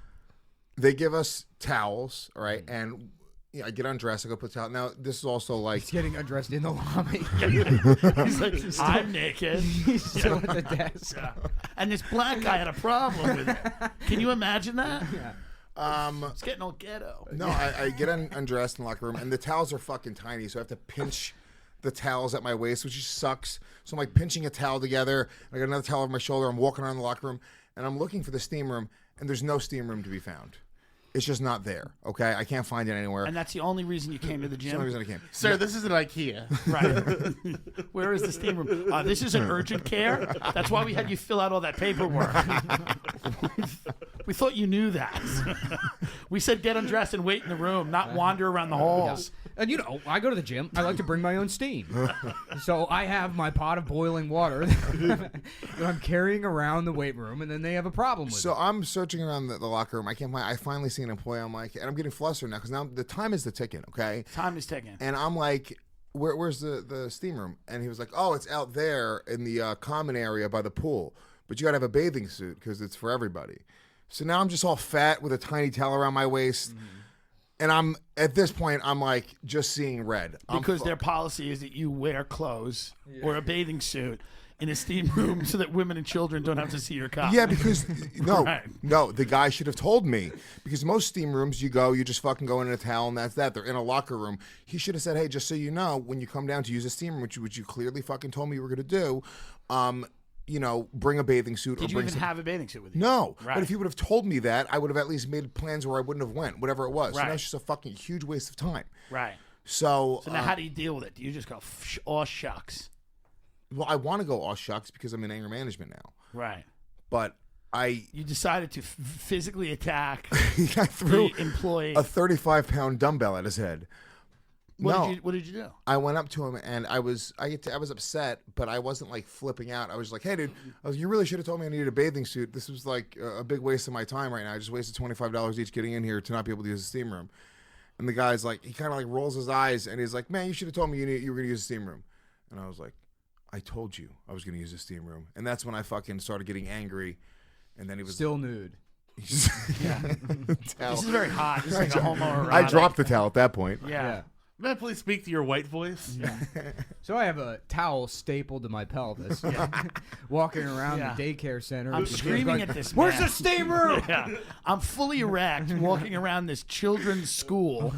they give us towels, all right? And I get undressed. I go put the towel. Now, this is also like, He's getting undressed in the lobby. He's like, I'm naked. He's still at the desk. Yeah. And this black guy had a problem with it. Can you imagine that? It's getting all ghetto. no, I get undressed in the locker room, and the towels are fucking tiny, so I have to pinch the towels at my waist, which just sucks. So I'm like pinching a towel together. I got another towel over my shoulder. I'm walking around the locker room, and I'm looking for the steam room, and there's no steam room to be found. It's just not there, okay? I can't find it anywhere. And that's the only reason you came to the That's the only gym. reason I came. Sir, this isn't IKEA. Right. Where is the steam room? This is an urgent care. That's why we had you fill out all that paperwork. We thought you knew that. We said get undressed and wait in the room, not wander around the halls. And I go to the gym. I like to bring my own steam. So I have my pot of boiling water that I'm carrying around the weight room, and then they have a problem with it. So I'm searching around the locker room. I can't find. I finally see an employee. I'm like, and I'm getting flustered now because now the time is ticking. Okay. Time is ticking. And I'm like, where's the steam room? And he was like, oh, it's out there in the common area by the pool. But you got to have a bathing suit because it's for everybody. So now I'm just all fat with a tiny towel around my waist. Mm-hmm. And I'm at this point, I'm like just seeing red. Because their policy is that you wear clothes or a bathing suit in a steam room so that women and children don't have to see your cock. Yeah, because Right. no, the guy should have told me. Because most steam rooms, you just fucking go in a towel and that's that. They're in a locker room. He should have said, hey, just so you know, when you come down to use a steam room, which you clearly fucking told me you were going to do, bring a bathing suit. Did or you bring even have a bathing suit with you? No, Right. but if he would have told me that, I would have at least made plans where I wouldn't have went, whatever it was. So Right. that's just a fucking huge waste of time. Right. So So now how do you deal with it? Do you just go, oh, shucks? well, I want to go, oh, shucks, because I'm in anger management now. Right. But You decided to physically attack I threw the employee. a 35-pound dumbbell at his head. What did you do? I went up to him and I was upset, but I wasn't like flipping out. I was like, "Hey, dude, you really should have told me I needed a bathing suit. This was like a big waste of my time right now. I just wasted $25 each getting in here to not be able to use the steam room." And the guy's like, he kind of like rolls his eyes and he's like, "Man, you should have told me you were gonna use the steam room." And I was like, "I told you I was gonna use the steam room." And that's when I fucking started getting angry. And then he was Still nude. This is very hot. This is like a homoerotic. I dropped the towel at that point. Yeah. May I please speak to your white voice? Yeah. So I have a towel stapled to my pelvis, walking around Yeah. the daycare center. I'm with the kids screaming going, at this Where's man. the steam room? Yeah. I'm fully erect, walking around this children's school,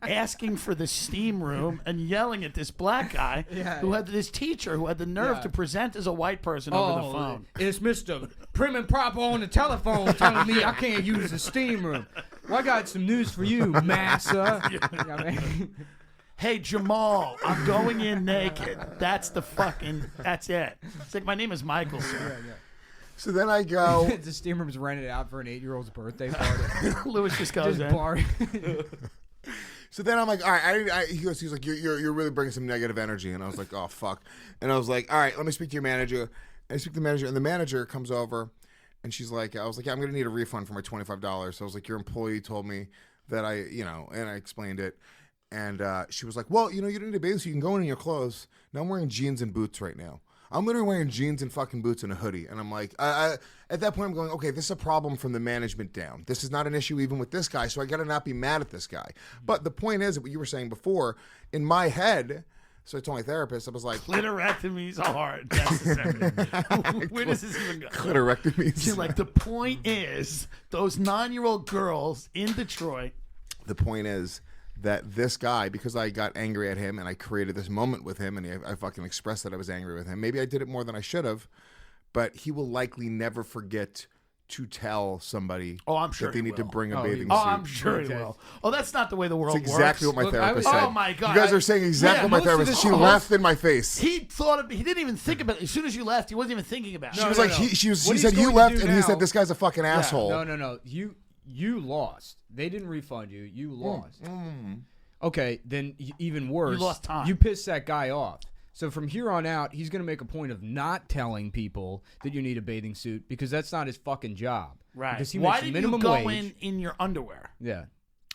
asking for the steam room and yelling at this black guy who had this teacher who had the nerve to present as a white person over the phone. It's Mr. Prim and Proper on the telephone telling me I can't use the steam room. Well, I got some news for you, massa. Hey, Jamal, I'm going in naked. That's it. It's like, my name is Michael, sir. So then I go. The steam room's rented out for an 8-year-old's birthday party. Lewis just goes Just in. party. So then I'm like, all right. He's like, you're really bringing some negative energy, and I was like, oh fuck. And I was like, all right, let me speak to your manager. And I speak to the manager, and the manager comes over, and she's like, I was like, yeah, I'm gonna need a refund for my $25. So I was like, your employee told me that and I explained it, and she was like, well, you don't need a bathing suit. You can go in your clothes. Now I'm wearing jeans and boots right now. I'm literally wearing jeans and fucking boots and a hoodie. And I'm like, at that point, I'm going, okay, this is a problem from the management down. This is not an issue even with this guy, so I got to not be mad at this guy. But the point is, what you were saying before, in my head, so I told my therapist, I was like, Clitorectomies are necessary. Where does this even go? clitorectomies. She's like, the point is, those 9-year-old girls in Detroit. The point is that this guy, because I got angry at him and I created this moment with him and I fucking expressed that I was angry with him. Maybe I did it more than I should have, but he will likely never forget to tell somebody I'm sure that they he need to will. bring a Oh, he bathing will. suit. Oh, I'm sure he will. Oh, that's not the way the world That's exactly works. what my Look, therapist I was- said. Oh, my God. You guys are saying exactly what my most of therapist this- She laughed in my face. He thought he didn't even think about it. As soon as you left, he wasn't even thinking about it. She was no, like, no. she What he's said, you going to left, do and he now- said, this guy's a fucking asshole. No. You lost. They didn't refund you. You lost. Okay, then even worse. You lost time. You pissed that guy off. So from here on out, he's going to make a point of not telling people that you need a bathing suit because that's not his fucking job. Right. Because he Why makes did minimum you go wage. in your underwear? Yeah.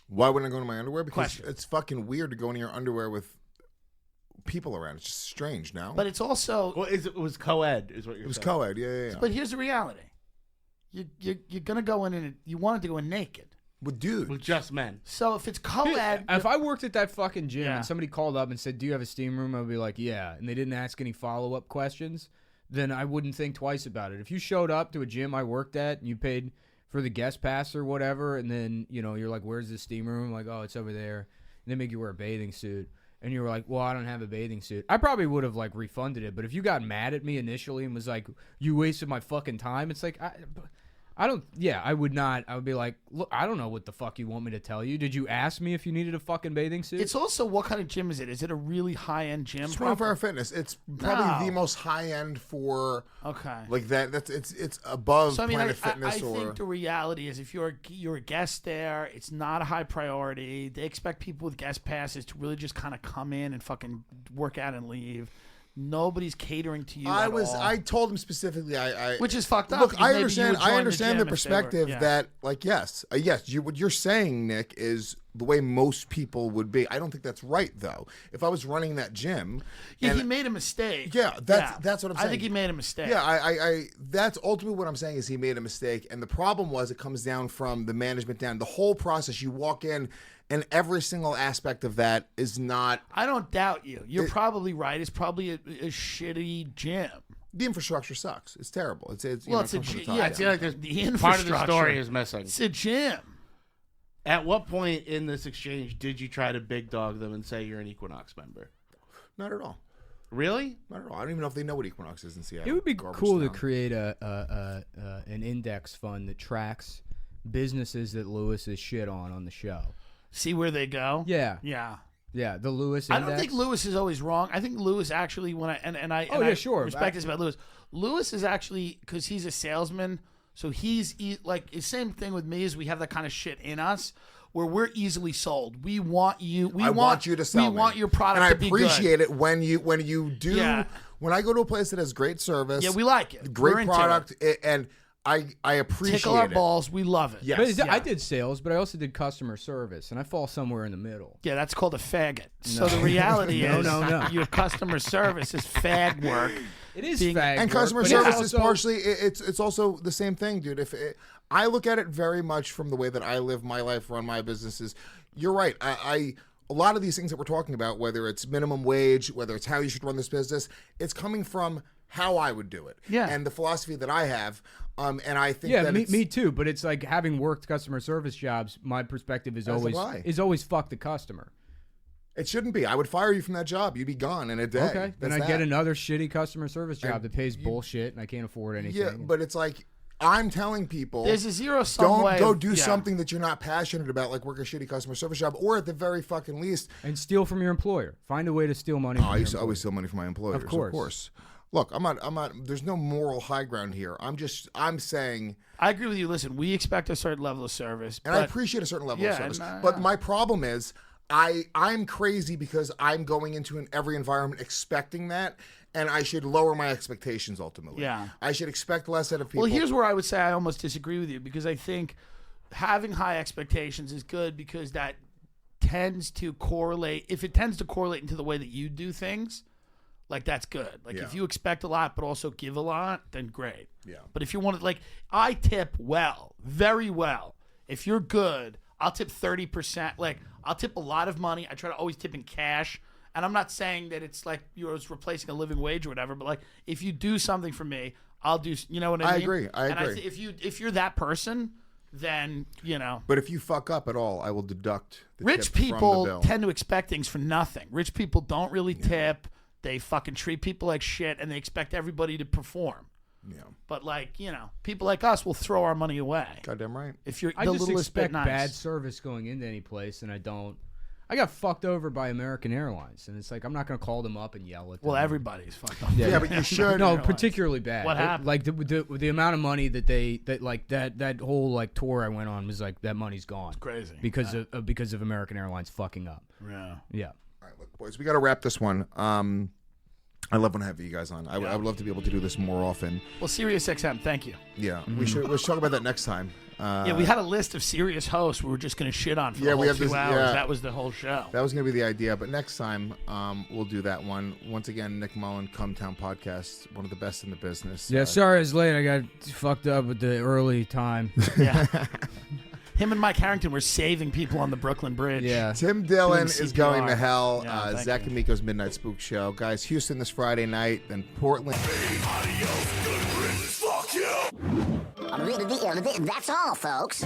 Why wouldn't I go in my underwear? Because Question. it's fucking weird to go in your underwear with people around. It's just strange now. But it's also. Well, it was co-ed, is what you're it was saying. co-ed, yeah. But here's the reality. You're gonna go in and you wanted to go in naked. With dude. With just men. So if it's co-ed, If I worked at that fucking gym Yeah. and somebody called up and said, "Do you have a steam room?" I'd be like, "Yeah," and they didn't ask any follow-up questions, then I wouldn't think twice about it. If you showed up to a gym I worked at and you paid for the guest pass or whatever, and then you're like, "Where's the steam room?" I'm like, "Oh, it's over there," and they make you wear a bathing suit, and you're like, "Well, I don't have a bathing suit," I probably would have like refunded it. But if you got mad at me initially and was like, "You wasted my fucking time," it's like I would not. I would be like, look, I don't know what the fuck you want me to tell you. Did you ask me if you needed a fucking bathing suit? It's also what kind of gym is it? Is it a really high-end gym? It's 24-hour fitness. It's probably No. the most high end for Okay. like that. It's above So I mean, Planet I Fitness or. think the reality is, if you're a guest there, it's not a high priority. They expect people with guest passes to really just kind of come in and fucking work out and leave. Nobody's catering to you. I told him specifically. Which is fucked up. Look, because I maybe you understand. would join I understand gym the if they were- perspective yeah. that, like, yes. What you're saying, Nick, is the way most people would be. I don't think that's right, though. If I was running that gym, Yeah, and- he made a mistake. Yeah, that's what I'm saying. I think he made a mistake. Yeah, I that's ultimately what I'm saying is he made a mistake, and the problem was it comes down from the management down. The whole process, you walk in, and every single aspect of that is not. I don't doubt you. You're probably right. It's probably a shitty gym. The infrastructure sucks. It's terrible. It's Well, you know, it's a comes from the gym. top Yeah, I down. feel like there's The part of the infrastructure. story is missing. It's a gym. At what point in this exchange did you try to big dog them and say you're an Equinox member? Not at all. Really? Not at all. I don't even know if they know what Equinox is in Seattle. It would be Garbage cool to town. create an index fund that tracks businesses that Lewis is shit on the show. See where they go. Yeah, Yeah. yeah. The Lewis I index. don't think Lewis is always wrong. I think Lewis actually, when I Oh, yeah, I sure. respect this about Lewis. Lewis is actually, because he's a salesman, so he's like the same thing with me. Is we have that kind of shit in us where we're easily sold. We want you. I want you to sell. We me. want your product and I to be good. appreciate it when you do. Yeah. When I go to a place that has great service, Yeah, we like it. We're great into product, it. and I appreciate Tickle our it. balls. We love it. Yes. But Yeah. I did sales, but I also did customer service, and I fall somewhere in the middle. Yeah, that's called a faggot. So the reality No, is, no. your customer service is fag work. It is Being- fag And work, customer but service it's is also- partially it's also the same thing, dude. I look at it very much from the way that I live my life, run my businesses. You're right. I a lot of these things that we're talking about, whether it's minimum wage, whether it's how you should run this business, it's coming from how I would do it. Yeah. And the philosophy that I have. And I think Yeah, that me too. But it's like having worked customer service jobs. My perspective is As have always I. fuck the customer. it shouldn't be. I would fire you from that job. You'd be gone in a day. Okay, then That's I get that. another shitty customer service job that pays bullshit, and I can't afford anything. Yeah, but it's like I'm telling people There's a zero-sum don't way go of- do yeah. something that you're not passionate about, like work a shitty customer service job, or at the very fucking least, and steal from your employer. Find a way to steal money. From I your used to employer. always steal money from my employers. Of course. Look, I'm not. There's no moral high ground here. I'm saying, I agree with you. Listen, we expect a certain level of service. and I but appreciate a certain level of Yeah, service. and, But my problem is, I'm crazy because I'm going into every environment expecting that, and I should lower my expectations ultimately. Yeah. I should expect less out of people. Well, here's where I would say I almost disagree with you, because I think having high expectations is good, because that tends to correlate. If it tends to correlate into the way that you do things, like, that's good. Like, Yeah. if you expect a lot but also give a lot, then great. Yeah. But if you want to, like, I tip well, very well. If you're good, I'll tip 30%. Like, I'll tip a lot of money. I try to always tip in cash. And I'm not saying that it's like you're replacing a living wage or whatever, but like, if you do something for me, I'll do. You know what I I mean? agree. I And agree. if you're that person, then But if you fuck up at all, I will deduct the rich tip from the people bill. tend to expect things for nothing. Rich people don't really tip. They fucking treat people like shit, and they expect everybody to perform. Yeah. But like, people like us will throw our money away. Goddamn right. If you're I the just littlest bit expect nice. bad service going into any place, and I don't. I got fucked over by American Airlines, and it's like I'm not going to call them up and yell at them. Well, everybody's fucked up. Yeah, but you should. No, particularly bad. What happened? Like the amount of money that that whole like tour I went on was like that money's gone. Crazy. because of American Airlines fucking up. Yeah. Yeah. All right, look, boys, we got to wrap this one. I love when I have you guys on. I would love to be able to do this more often. Well, Sirius XM, thank you. Yeah, we should talk about that next time. Yeah, we had a list of serious hosts we were just going to shit on for Yeah, the we whole have 2 this- hours. yeah. That was the whole show. That was going to be the idea, but next time we'll do that one. Once again, Nick Mullen, Cumtown Podcast, one of the best in the business. Yeah. Sorry, I was late. I got fucked up with the early time. Yeah. Him and Mike Harrington were saving people on the Brooklyn Bridge. Yeah. Tim Dillon Doing is CPR. going to hell. Yeah, thank Zach you. and Miko's Midnight Spook Show. Guys, Houston this Friday night, then Portland. That's all, folks.